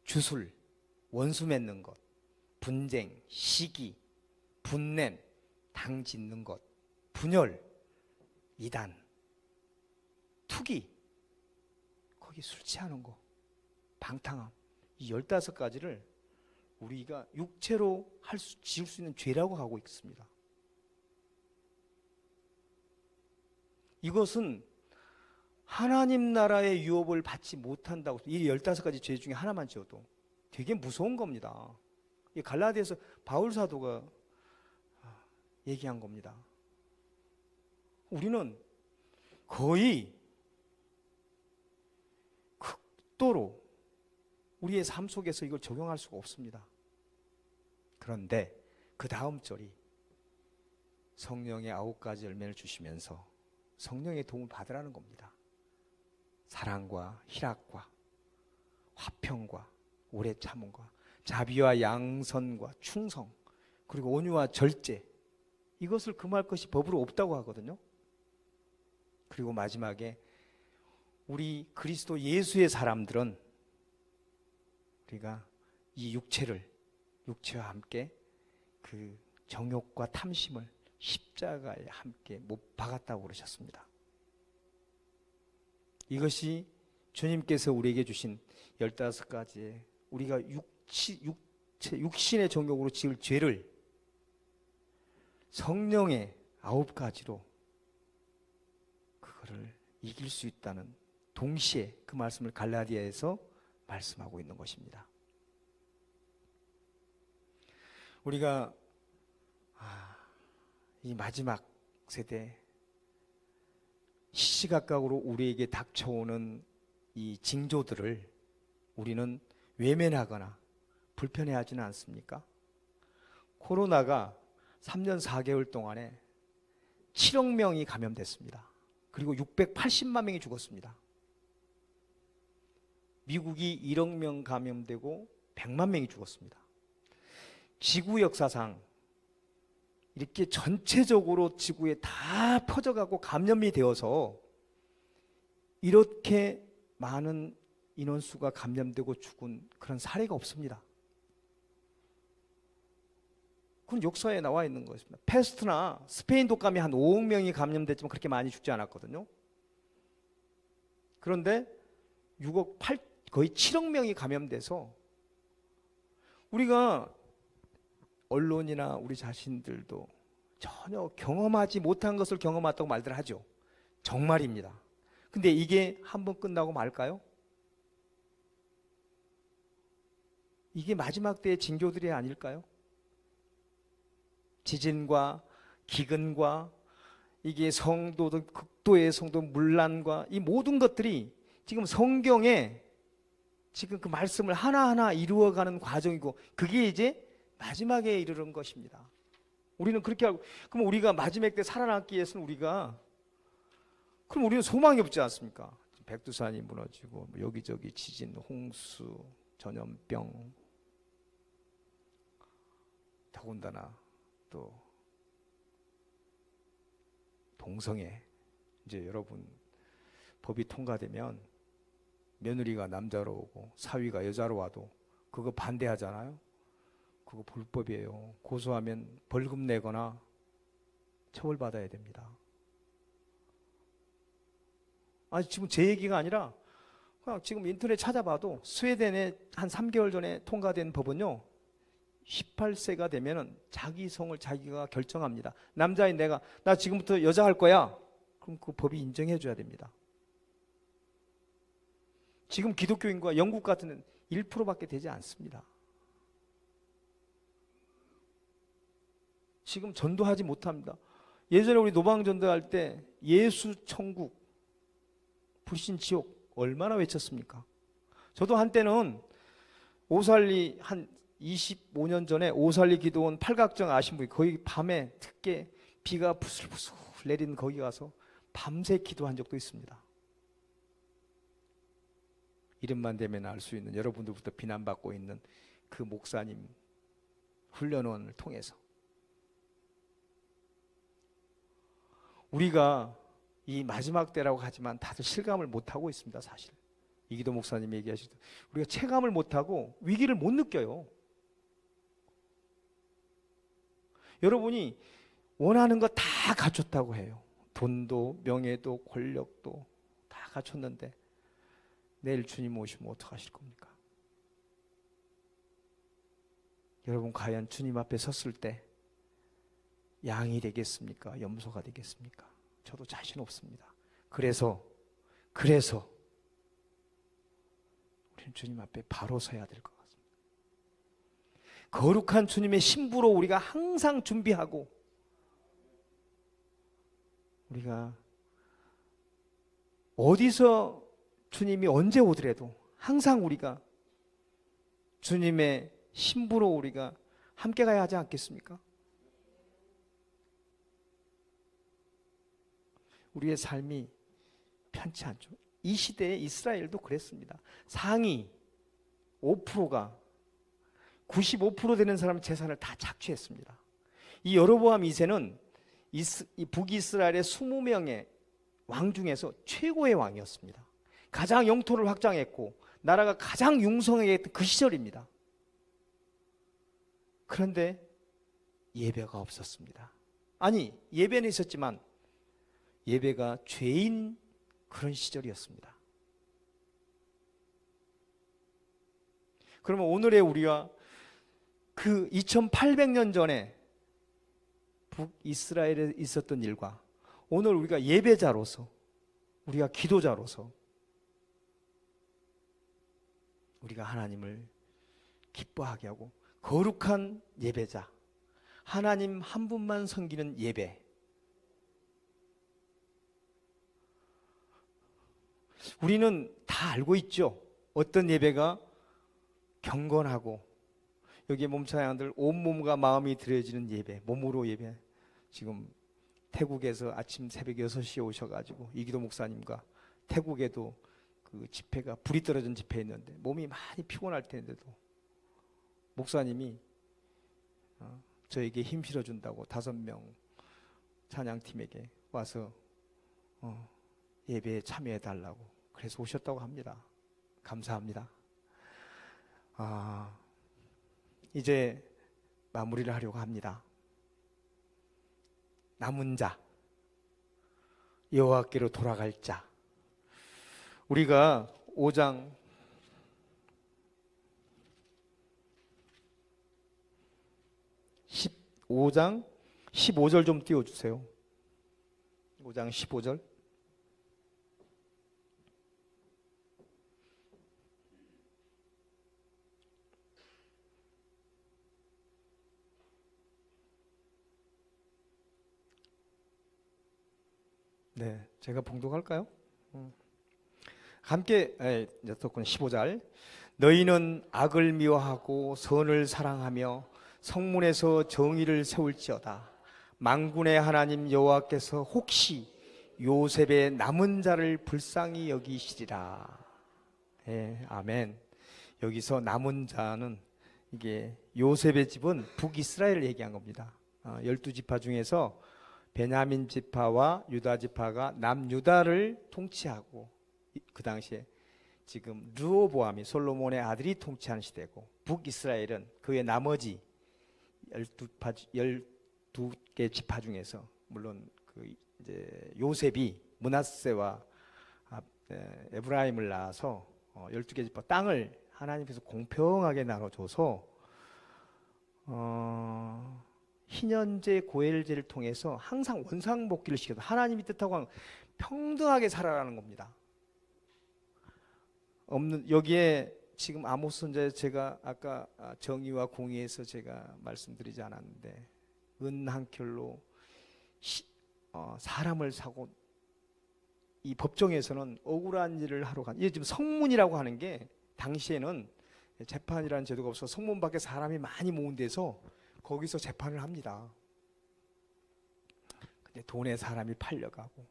주술, 원수 맺는 것, 분쟁, 시기, 분냄, 당 짓는 것, 분열, 이단, 투기, 거기 술 취하는 거, 방탕함, 이 15가지를 우리가 육체로 지을 수 있는 죄라고 하고 있습니다. 이것은 하나님 나라의 유업을 받지 못한다고, 이 15가지 죄 중에 하나만 지어도 되게 무서운 겁니다. 이 갈라디아서 바울 사도가 얘기한 겁니다. 우리는 거의 극도로 우리의 삶 속에서 이걸 적용할 수가 없습니다. 그런데 그 다음 절이 성령의 9가지 열매를 주시면서 성령의 도움을 받으라는 겁니다. 사랑과 희락과 화평과 오래 참음과 자비와 양선과 충성, 그리고 온유와 절제, 이것을 금할 것이 법으로 없다고 하거든요. 그리고 마지막에 우리 그리스도 예수의 사람들은 우리가 이 육체와 함께 그 정욕과 탐심을 십자가에 함께 못 박았다고 그러셨습니다. 이것이 주님께서 우리에게 주신 15가지의 우리가 육신의 정욕으로 지을 죄를 성령의 9가지로 그거를 이길 수 있다는, 동시에 그 말씀을 갈라디아에서 말씀하고 있는 것입니다. 우리가 이 마지막 세대 시시각각으로 우리에게 닥쳐오는 이 징조들을 우리는 외면하거나 불편해하지는 않습니까? 코로나가 3년 4개월 동안에 7억 명이 감염됐습니다. 그리고 680만 명이 죽었습니다. 미국이 1억 명 감염되고 100만 명이 죽었습니다. 지구 역사상 이렇게 전체적으로 지구에 다 퍼져가고 감염이 되어서 이렇게 많은 인원수가 감염되고 죽은 그런 사례가 없습니다. 그건 역사에 나와 있는 것입니다. 패스트나 스페인 독감이 한 5억 명이 감염됐지만 그렇게 많이 죽지 않았거든요. 그런데 거의 7억 명이 감염돼서 우리가 언론이나 우리 자신들도 전혀 경험하지 못한 것을 경험했다고 말들 하죠. 정말입니다. 근데 이게 한번 끝나고 말까요? 이게 마지막 때의 징조들이 아닐까요? 지진과 기근과 이게 성도들 극도의 성도 문란과 이 모든 것들이 지금 성경에 지금 그 말씀을 하나하나 이루어가는 과정이고, 그게 이제 마지막에 이르는 것입니다. 우리는 그렇게 하고, 그럼 우리가 마지막 때 살아남기 위해서는 그럼 우리는 소망이 없지 않습니까? 백두산이 무너지고 여기저기 지진, 홍수, 전염병, 더군다나 또 동성애. 이제 여러분, 법이 통과되면 며느리가 남자로 오고 사위가 여자로 와도 그거 반대하잖아요. 그거 불법이에요. 고소하면 벌금 내거나 처벌받아야 됩니다. 아니, 지금 제 얘기가 아니라 그냥 지금 인터넷 찾아봐도 스웨덴에 한 3개월 전에 통과된 법은요, 18세가 되면은 자기 성을 자기가 결정합니다. 남자인 나 지금부터 여자 할 거야. 그럼 그 법이 인정해 줘야 됩니다. 지금 기독교인과 영국 같은 데는 1%밖에 되지 않습니다. 지금 전도하지 못합니다. 예전에 우리 노방 전도할 때 예수 천국, 불신 지옥 얼마나 외쳤습니까? 저도 한때는 오살리 한 25년 전에 오살리 기도원 팔각정 아신 분이 거기 밤에 특게 비가 부슬부슬 내리는 거기 가서 밤새 기도한 적도 있습니다. 이름만 대면 알 수 있는, 여러분들부터 비난받고 있는 그 목사님 훈련원을 통해서 우리가 이 마지막 때라고 하지만 다들 실감을 못하고 있습니다. 사실 이기도 목사님이 얘기하시듯 우리가 체감을 못하고 위기를 못 느껴요. 여러분이 원하는 거 다 갖췄다고 해요. 돈도 명예도 권력도 다 갖췄는데 내일 주님 오시면 어떡하실 겁니까? 여러분, 과연 주님 앞에 섰을 때 양이 되겠습니까? 염소가 되겠습니까? 저도 자신 없습니다. 그래서 우리는 주님 앞에 바로 서야 될 것 같습니다. 거룩한 주님의 신부로 우리가 항상 준비하고, 우리가 어디서 주님이 언제 오더라도 항상 우리가 주님의 신부로 우리가 함께 가야 하지 않겠습니까? 우리의 삶이 편치 않죠. 이 시대에 이스라엘도 그랬습니다. 상위 5%가 95% 되는 사람의 재산을 다 착취했습니다. 이 여로보암 2세는 이 북이스라엘의 20명의 왕 중에서 최고의 왕이었습니다. 가장 영토를 확장했고 나라가 가장 융성했던 그 시절입니다. 그런데 예배가 없었습니다. 아니, 예배는 있었지만 예배가 죄인 그런 시절이었습니다. 그러면 오늘의 우리와 그 2800년 전에 북이스라엘에 있었던 일과 오늘 우리가 예배자로서, 우리가 기도자로서 우리가 하나님을 기뻐하게 하고 거룩한 예배자, 하나님 한 분만 섬기는 예배, 우리는 다 알고 있죠. 어떤 예배가 경건하고 여기에 몸차양들 온몸과 마음이 드려지는 예배, 몸으로 예배. 지금 태국에서 아침 새벽 6시에 오셔가지고 이기도 목사님과 태국에도 그 집회가 불이 떨어진 집회였는데 몸이 많이 피곤할 텐데도 목사님이 저에게 힘 실어준다고 5명 찬양팀에게 와서 예배에 참여해달라고 그래서 오셨다고 합니다. 감사합니다. 이제 마무리를 하려고 합니다. 남은 자, 여호와께로 돌아갈 자, 우리가 5장 15절 좀 띄워주세요. 5장 15절. 네, 제가 봉독할까요? 함께 이제 또 15절. 너희는 악을 미워하고 선을 사랑하며 성문에서 정의를 세울지어다. 만군의 하나님 여호와께서 혹시 요셉의 남은 자를 불쌍히 여기시리라. 예, 아멘. 여기서 남은 자는 이게 요셉의 집은 북이스라엘을 얘기한 겁니다. 12지파 중에서 베냐민 지파와 유다 지파가 남유다를 통치하고, 그 당시에 지금 르호보암이 솔로몬의 아들이 통치하는 시대고, 북이스라엘은 그의 나머지 12개 지파 중에서, 물론 그 이제 요셉이 므낫세와 에브라임을 낳아서 12개 지파 땅을 하나님께서 공평하게 나눠줘서 희년제 고엘제를 통해서 항상 원상복귀를 시켜서 하나님이 뜻하고 평등하게 살아라는 겁니다. 여기에 지금 아모스 선지자에 제가 아까 정의와 공의에서 제가 말씀드리지 않았는데, 은 한 켤로 사람을 사고, 이 법정에서는 억울한 일을 하러 간, 이게 지금 성문이라고 하는 게 당시에는 재판이라는 제도가 없어서 성문 밖에 사람이 많이 모은 데서 거기서 재판을 합니다. 근데 돈에 사람이 팔려가고,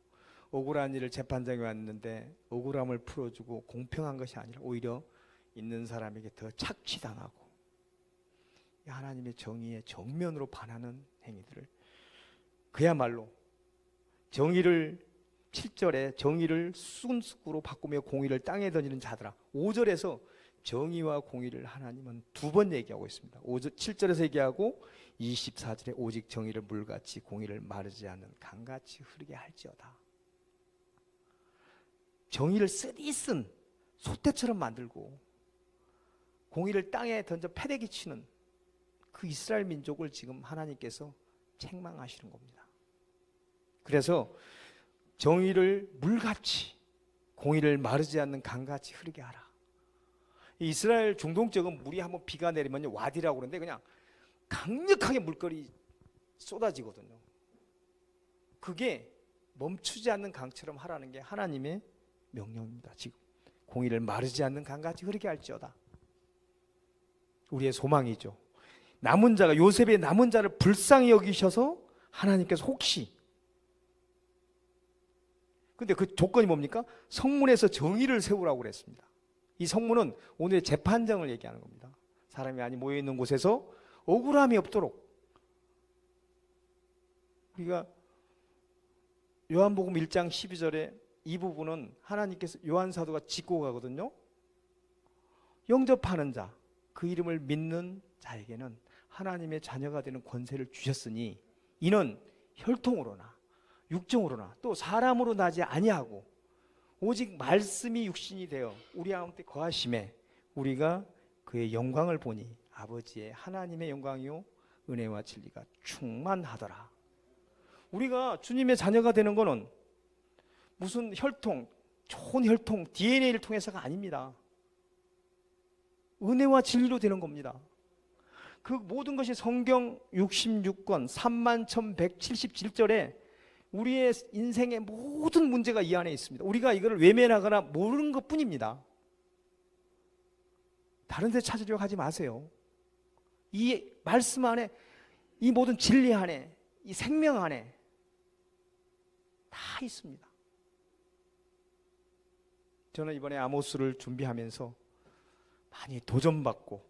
억울한 일을 재판장에 왔는데 억울함을 풀어주고 공평한 것이 아니라 오히려 있는 사람에게 더 착취당하고, 하나님의 정의에 정면으로 반하는 행위들을, 그야말로 정의를 7절에 정의를 순수로 바꾸며 공의를 땅에 던지는 자들아. 5절에서 정의와 공의를 하나님은 두 번 얘기하고 있습니다. 7절에서 얘기하고 24절에 오직 정의를 물같이 공의를 마르지 않는 강같이 흐르게 할지어다. 정의를 쓰디쓴 소떼처럼 만들고 공의를 땅에 던져 패대기 치는 그 이스라엘 민족을 지금 하나님께서 책망하시는 겁니다. 그래서 정의를 물같이 공의를 마르지 않는 강같이 흐르게 하라. 이스라엘 중동 쪽은 물이 한번 비가 내리면 와디라고 그러는데 그냥 강력하게 물결이 쏟아지거든요. 그게 멈추지 않는 강처럼 하라는 게 하나님의 명령입니다. 지금 공의를 마르지 않는 강같이 흐르게 할지어다. 우리의 소망이죠. 남은 자가, 요셉의 남은 자를 불쌍히 여기셔서 하나님께서 혹시, 근데 그 조건이 뭡니까? 성문에서 정의를 세우라고 그랬습니다. 이 성문은 오늘의 재판정을 얘기하는 겁니다. 사람이 많이 모여있는 곳에서 억울함이 없도록. 우리가 요한복음 1장 12절에 이 부분은 하나님께서 요한 사도가 짚고 가거든요. 영접하는 자, 그 이름을 믿는 자에게는 하나님의 자녀가 되는 권세를 주셨으니 이는 혈통으로나 육정으로나 또 사람으로 나지 아니하고 오직 말씀이 육신이 되어 우리 가운데 거하심에 우리가 그의 영광을 보니 아버지의 하나님의 영광이요 은혜와 진리가 충만하더라. 우리가 주님의 자녀가 되는 것은 무슨 혈통, 좋은 혈통, DNA를 통해서가 아닙니다. 은혜와 진리로 되는 겁니다. 그 모든 것이 성경 66권 31,177절에 우리의 인생의 모든 문제가 이 안에 있습니다. 우리가 이걸 외면하거나 모르는 것 뿐입니다. 다른 데 찾으려고 하지 마세요. 이 말씀 안에, 이 모든 진리 안에, 이 생명 안에 다 있습니다. 저는 이번에 아모스를 준비하면서 많이 도전받고,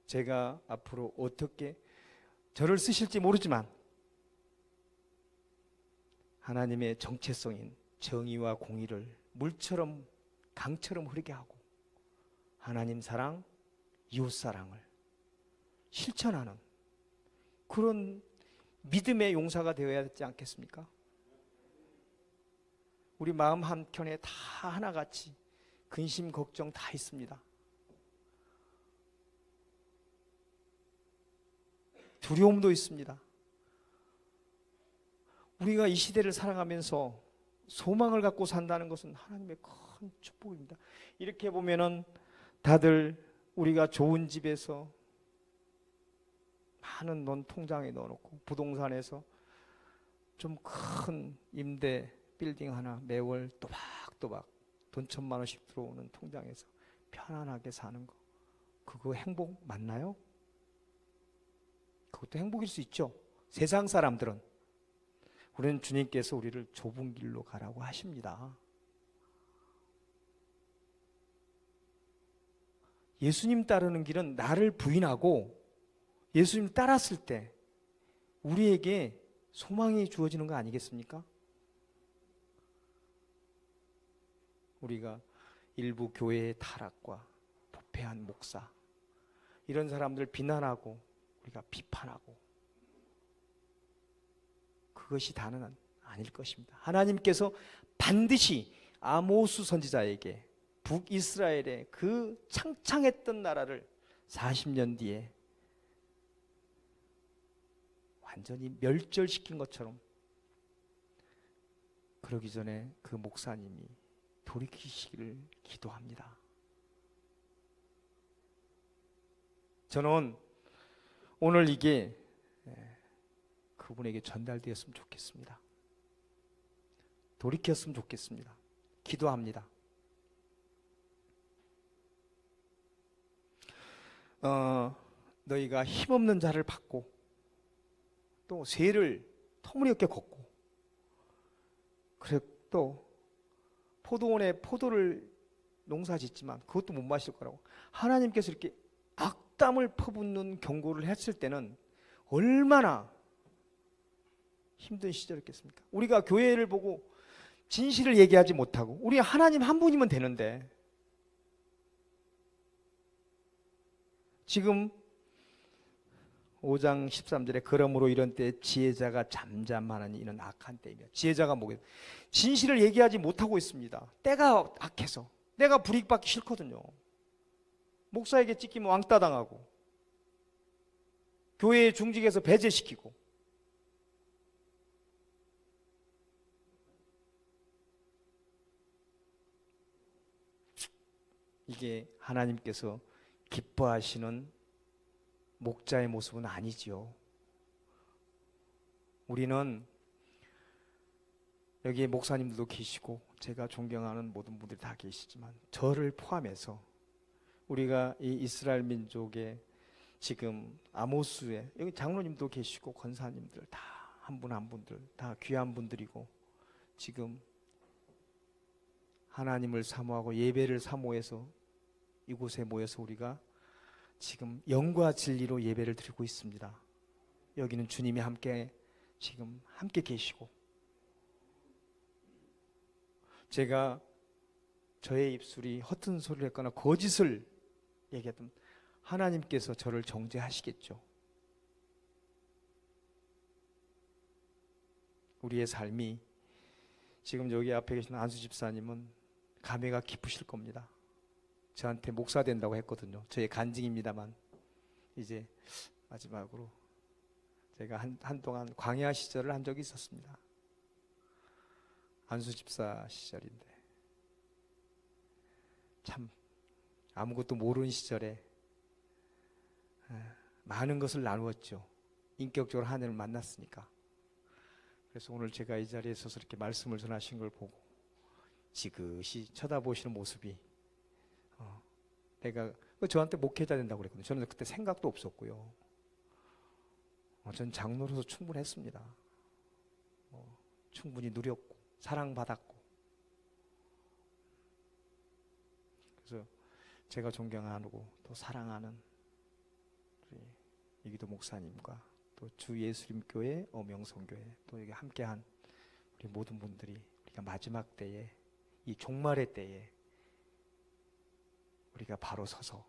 제가 앞으로 어떻게 저를 쓰실지 모르지만 하나님의 정체성인 정의와 공의를 물처럼 강처럼 흐르게 하고 하나님 사랑, 이웃 사랑을 실천하는 그런 믿음의 용사가 되어야 되지 않겠습니까? 우리 마음 한켠에 다 하나같이 근심 걱정 다 있습니다. 두려움도 있습니다. 우리가 이 시대를 살아가면서 소망을 갖고 산다는 것은 하나님의 큰 축복입니다. 이렇게 보면은 다들 우리가 좋은 집에서 많은 돈 통장에 넣어놓고 부동산에서 좀 큰 임대 빌딩 하나 매월 또박또박 돈 1,000만 원씩 들어오는 통장에서 편안하게 사는 거, 그거 행복 맞나요? 그것도 행복일 수 있죠. 세상 사람들은. 우리는 주님께서 우리를 좁은 길로 가라고 하십니다. 예수님 따르는 길은 나를 부인하고 예수님 따랐을 때 우리에게 소망이 주어지는 거 아니겠습니까? 우리가 일부 교회의 타락과 부패한 목사, 이런 사람들 비난하고 우리가 비판하고, 그것이 다는 아닐 것입니다. 하나님께서 반드시 아모스 선지자에게 북이스라엘의 그 창창했던 나라를 40년 뒤에 완전히 멸절시킨 것처럼, 그러기 전에 그 목사님이 돌이키시기를 기도합니다. 저는 오늘 이게 그분에게 전달되었으면 좋겠습니다. 돌이켰으면 좋겠습니다. 기도합니다. 너희가 힘없는 자를 받고 또 쇠를 터무니없게 걷고, 그래 또 포도원에 포도를 농사 짓지만 그것도 못 마실 거라고 하나님께서 이렇게 악담을 퍼붓는 경고를 했을 때는 얼마나 힘든 시절이었겠습니까? 우리가 교회를 보고 진실을 얘기하지 못하고, 우리 하나님 한 분이면 되는데 지금 5장 13절에 그러므로 이런 때 지혜자가 잠잠하느니 이는 악한 때이며, 지혜자가 뭐겠어요? 진실을 얘기하지 못하고 있습니다. 때가 악해서. 내가 불이익받기 싫거든요. 목사에게 찢기면 왕따 당하고, 교회의 중직에서 배제시키고, 이게 하나님께서 기뻐하시는 목자의 모습은 아니지요. 우리는 여기에 목사님들도 계시고 제가 존경하는 모든 분들이 다 계시지만 저를 포함해서 우리가 이 이스라엘 민족의 지금 아모스에, 여기 장로님도 계시고 권사님들 다 한 분 한 분들 다 귀한 분들이고, 지금 하나님을 사모하고 예배를 사모해서 이곳에 모여서 우리가 지금 영과 진리로 예배를 드리고 있습니다. 여기는 주님이 지금 함께 계시고, 제가 저의 입술이 허튼 소리를 했거나 거짓을 얘기했던 하나님께서 저를 정죄하시겠죠. 우리의 삶이, 지금 여기 앞에 계신 안수 집사님은 감회가 깊으실 겁니다. 저한테 목사 된다고 했거든요. 저의 간증입니다만, 이제 마지막으로 제가 한동안 광야 시절을 한 적이 있었습니다. 안수 집사 시절인데 참 아무것도 모르는 시절에 많은 것을 나누었죠. 인격적으로 하나님을 만났으니까. 그래서 오늘 제가 이 자리에 서서 이렇게 말씀을 전하신 걸 보고 지그시 쳐다보시는 모습이, 내가 저한테 목회자 된다고 그랬거든요. 저는 그때 생각도 없었고요. 저는 장로로서 충분했습니다. 충분히 누렸고 사랑받았고. 그래서 제가 존경하고 또 사랑하는 우리 이기도 목사님과 또 주 예수님교회 어명성교회 또 여기 함께한 우리 모든 분들이, 우리가 마지막 때에, 이 종말의 때에 우리가 바로 서서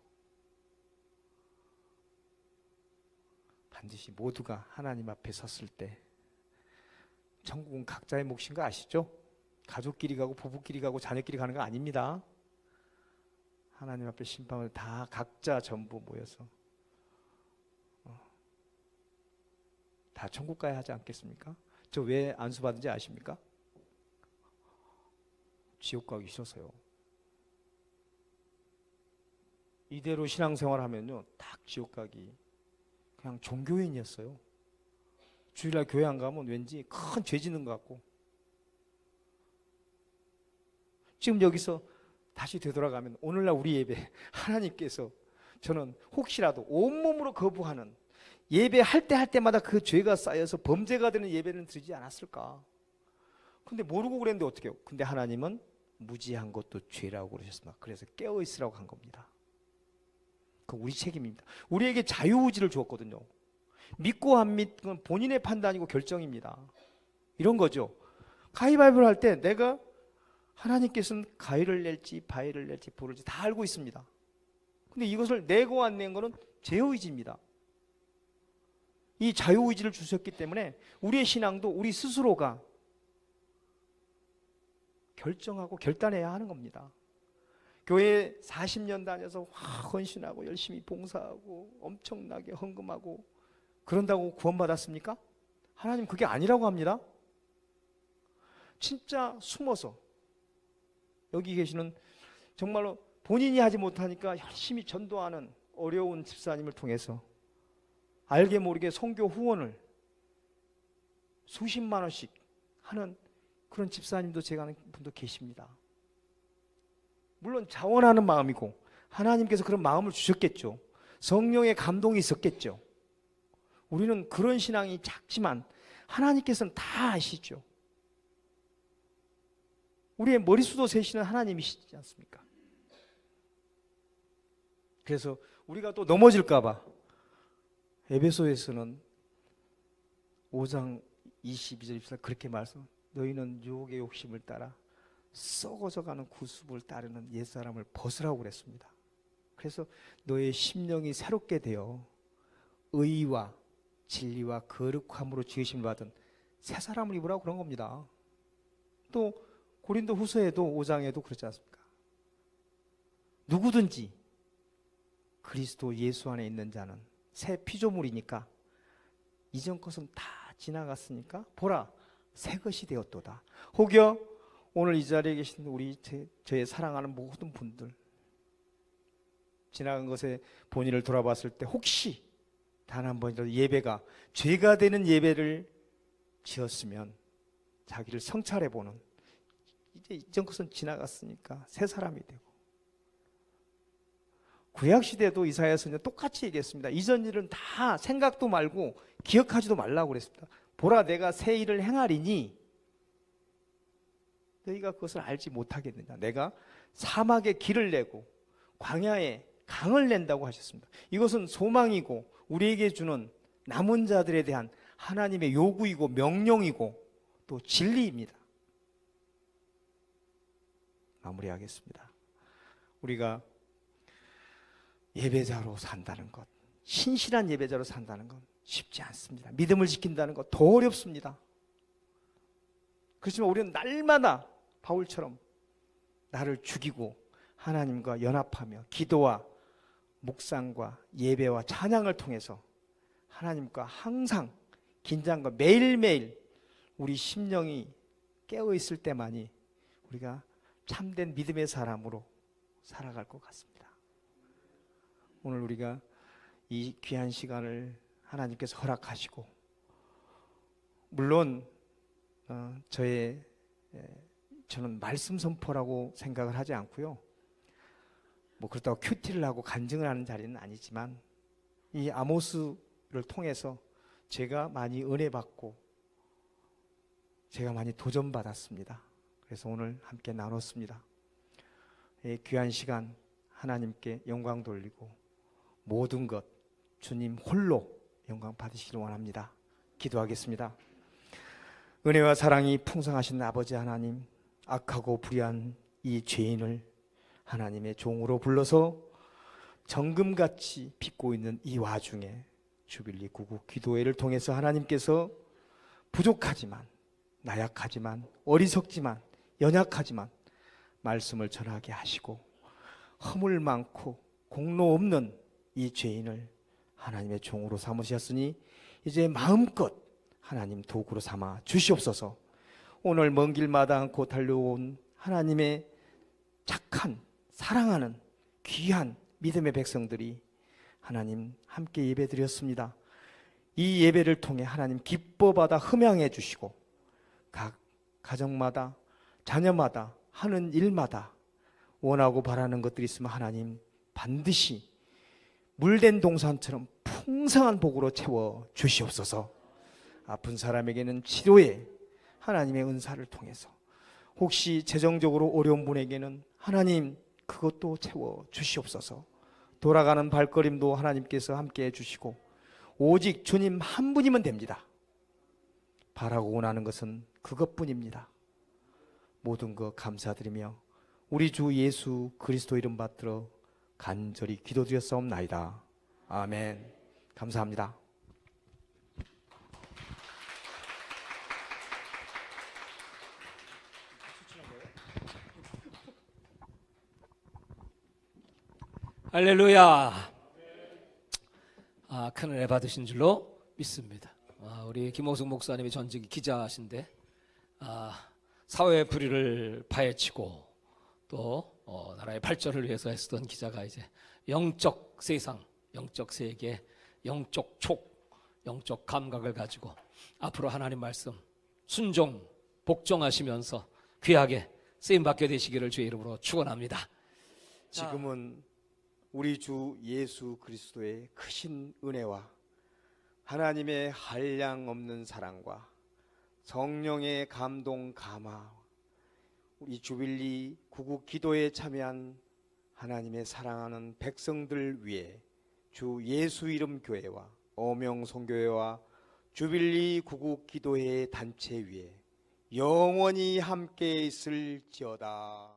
반드시 모두가 하나님 앞에 섰을 때, 천국은 각자의 몫인 거 아시죠? 가족끼리 가고 부부끼리 가고 자녀끼리 가는 거 아닙니다. 하나님 앞에 심판을 다 각자 전부 모여서 다 천국 가야 하지 않겠습니까? 저 왜 안수받은지 아십니까? 지옥 가기 싫어서요. 이대로 신앙생활 하면요 딱 지옥 가기. 그냥 종교인이었어요. 주일날 교회 안 가면 왠지 큰 죄 짓는 것 같고, 지금 여기서 다시 되돌아가면 오늘날 우리 예배 하나님께서 저는 혹시라도 온몸으로 거부하는 예배할 때 할 때마다 그 죄가 쌓여서 범죄가 되는 예배는 드리지 않았을까. 근데 모르고 그랬는데 어떻게 해요? 근데 하나님은 무지한 것도 죄라고 그러셨습니다. 그래서 깨어있으라고 한 겁니다. 그 우리 책임입니다. 우리에게 자유의지를 주었거든요. 믿고 안 믿건 본인의 판단이고 결정입니다. 이런 거죠. 가위바위보를 할 때 내가 하나님께서는 가위를 낼지 바위를 낼지 볼을지 다 알고 있습니다. 근데 이것을 내고 안 낸 거는 제 의지입니다. 이 자유의지를 주셨기 때문에 우리의 신앙도 우리 스스로가 결정하고 결단해야 하는 겁니다. 교회 40년 다녀서 헌신하고 열심히 봉사하고 엄청나게 헌금하고 그런다고 구원받았습니까? 하나님 그게 아니라고 합니다. 진짜 숨어서 여기 계시는 정말로 본인이 하지 못하니까 열심히 전도하는 어려운 집사님을 통해서 알게 모르게 선교 후원을 수십만 원씩 하는 그런 집사님도 제가 아는 분도 계십니다. 물론 자원하는 마음이고 하나님께서 그런 마음을 주셨겠죠. 성령의 감동이 있었겠죠. 우리는 그런 신앙이 작지만 하나님께서는 다 아시죠. 우리의 머리수도 세시는 하나님이시지 않습니까? 그래서 우리가 또 넘어질까 봐 에베소에서는 5장 22절 24절 그렇게 말씀, 너희는 유혹의 욕심을 따라 썩어져가는 구습을 따르는 옛사람을 벗으라고 그랬습니다. 그래서 너의 심령이 새롭게 되어 의와 진리와 거룩함으로 지으심을 받은 새 사람을 입으라고 그런 겁니다. 또 고린도 후서에도 5장에도 그렇지 않습니까? 누구든지 그리스도 예수 안에 있는 자는 새 피조물이니까 이전 것은 다 지나갔으니까 보라 새 것이 되었도다. 혹여 오늘 이 자리에 계신 우리 저의 사랑하는 모든 분들, 지나간 것에 본인을 돌아봤을 때 혹시 단 한 번이라도 예배가 죄가 되는 예배를 지었으면 자기를 성찰해보는, 이제 이전 것은 지나갔으니까 새 사람이 되고, 구약시대도 이사야서는 똑같이 얘기했습니다. 이전 일은 다 생각도 말고 기억하지도 말라고 그랬습니다. 보라 내가 새 일을 행하리니 너희가 그것을 알지 못하겠느냐. 내가 사막에 길을 내고 광야에 강을 낸다고 하셨습니다. 이것은 소망이고 우리에게 주는 남은 자들에 대한 하나님의 요구이고 명령이고 또 진리입니다. 마무리하겠습니다. 우리가 예배자로 산다는 것, 신실한 예배자로 산다는 건 쉽지 않습니다. 믿음을 지킨다는 것 더 어렵습니다. 그렇지만 우리는 날마다 바울처럼 나를 죽이고 하나님과 연합하며 기도와 묵상과 예배와 찬양을 통해서 하나님과 항상 긴장과 매일매일 우리 심령이 깨어있을 때만이 우리가 참된 믿음의 사람으로 살아갈 것 같습니다. 오늘 우리가 이 귀한 시간을 하나님께서 허락하시고, 물론 저는 말씀 선포라고 생각을 하지 않고요, 뭐 그렇다고 큐티를 하고 간증을 하는 자리는 아니지만 이 아모스를 통해서 제가 많이 은혜 받고 제가 많이 도전받았습니다. 그래서 오늘 함께 나눴습니다. 이 귀한 시간 하나님께 영광 돌리고 모든 것 주님 홀로 영광 받으시길 원합니다. 기도하겠습니다. 은혜와 사랑이 풍성하신 아버지 하나님, 악하고 불의한 이 죄인을 하나님의 종으로 불러서 정금같이 빚고 있는 이 와중에 주빌리 구국 기도회를 통해서 하나님께서 부족하지만, 나약하지만, 어리석지만, 연약하지만 말씀을 전하게 하시고 허물 많고 공로 없는 이 죄인을 하나님의 종으로 삼으셨으니 이제 마음껏 하나님 도구로 삼아 주시옵소서. 오늘 먼 길마다 않고 달려온 하나님의 착한 사랑하는 귀한 믿음의 백성들이 하나님 함께 예배드렸습니다. 이 예배를 통해 하나님 기뻐받아 흠양해 주시고 각 가정마다 자녀마다 하는 일마다 원하고 바라는 것들이 있으면 하나님 반드시 물된 동산처럼 풍성한 복으로 채워 주시옵소서. 아픈 사람에게는 치료에 하나님의 은사를 통해서, 혹시 재정적으로 어려운 분에게는 하나님 그것도 채워 주시옵소서. 돌아가는 발걸음도 하나님께서 함께 해주시고 오직 주님 한 분이면 됩니다. 바라고 원하는 것은 그것뿐입니다. 모든 것 감사드리며 우리 주 예수 그리스도 이름 받들어 간절히 기도드렸사옵나이다. 아멘. 감사합니다. 할렐루야. 큰 은혜 받으신 줄로 믿습니다. 우리 김호숙 목사님이 전직 기자신데 사회의 불의를 파헤치고 또 나라의 발전을 위해서 애쓰던 기자가 이제 영적 세상, 영적 세계, 영적 촉, 영적 감각을 가지고 앞으로 하나님 말씀 순종, 복종하시면서 귀하게 쓰임받게 되시기를 주의 이름으로 축원합니다. 지금은 우리 주 예수 그리스도의 크신 은혜와 하나님의 한량없는 사랑과 성령의 감동 감화, 우리 주빌리 구국 기도에 참여한 하나님의 사랑하는 백성들 위해 주 예수 이름 교회와 어명송교회와 주빌리 구국 기도회 단체 위에 영원히 함께 있을지어다.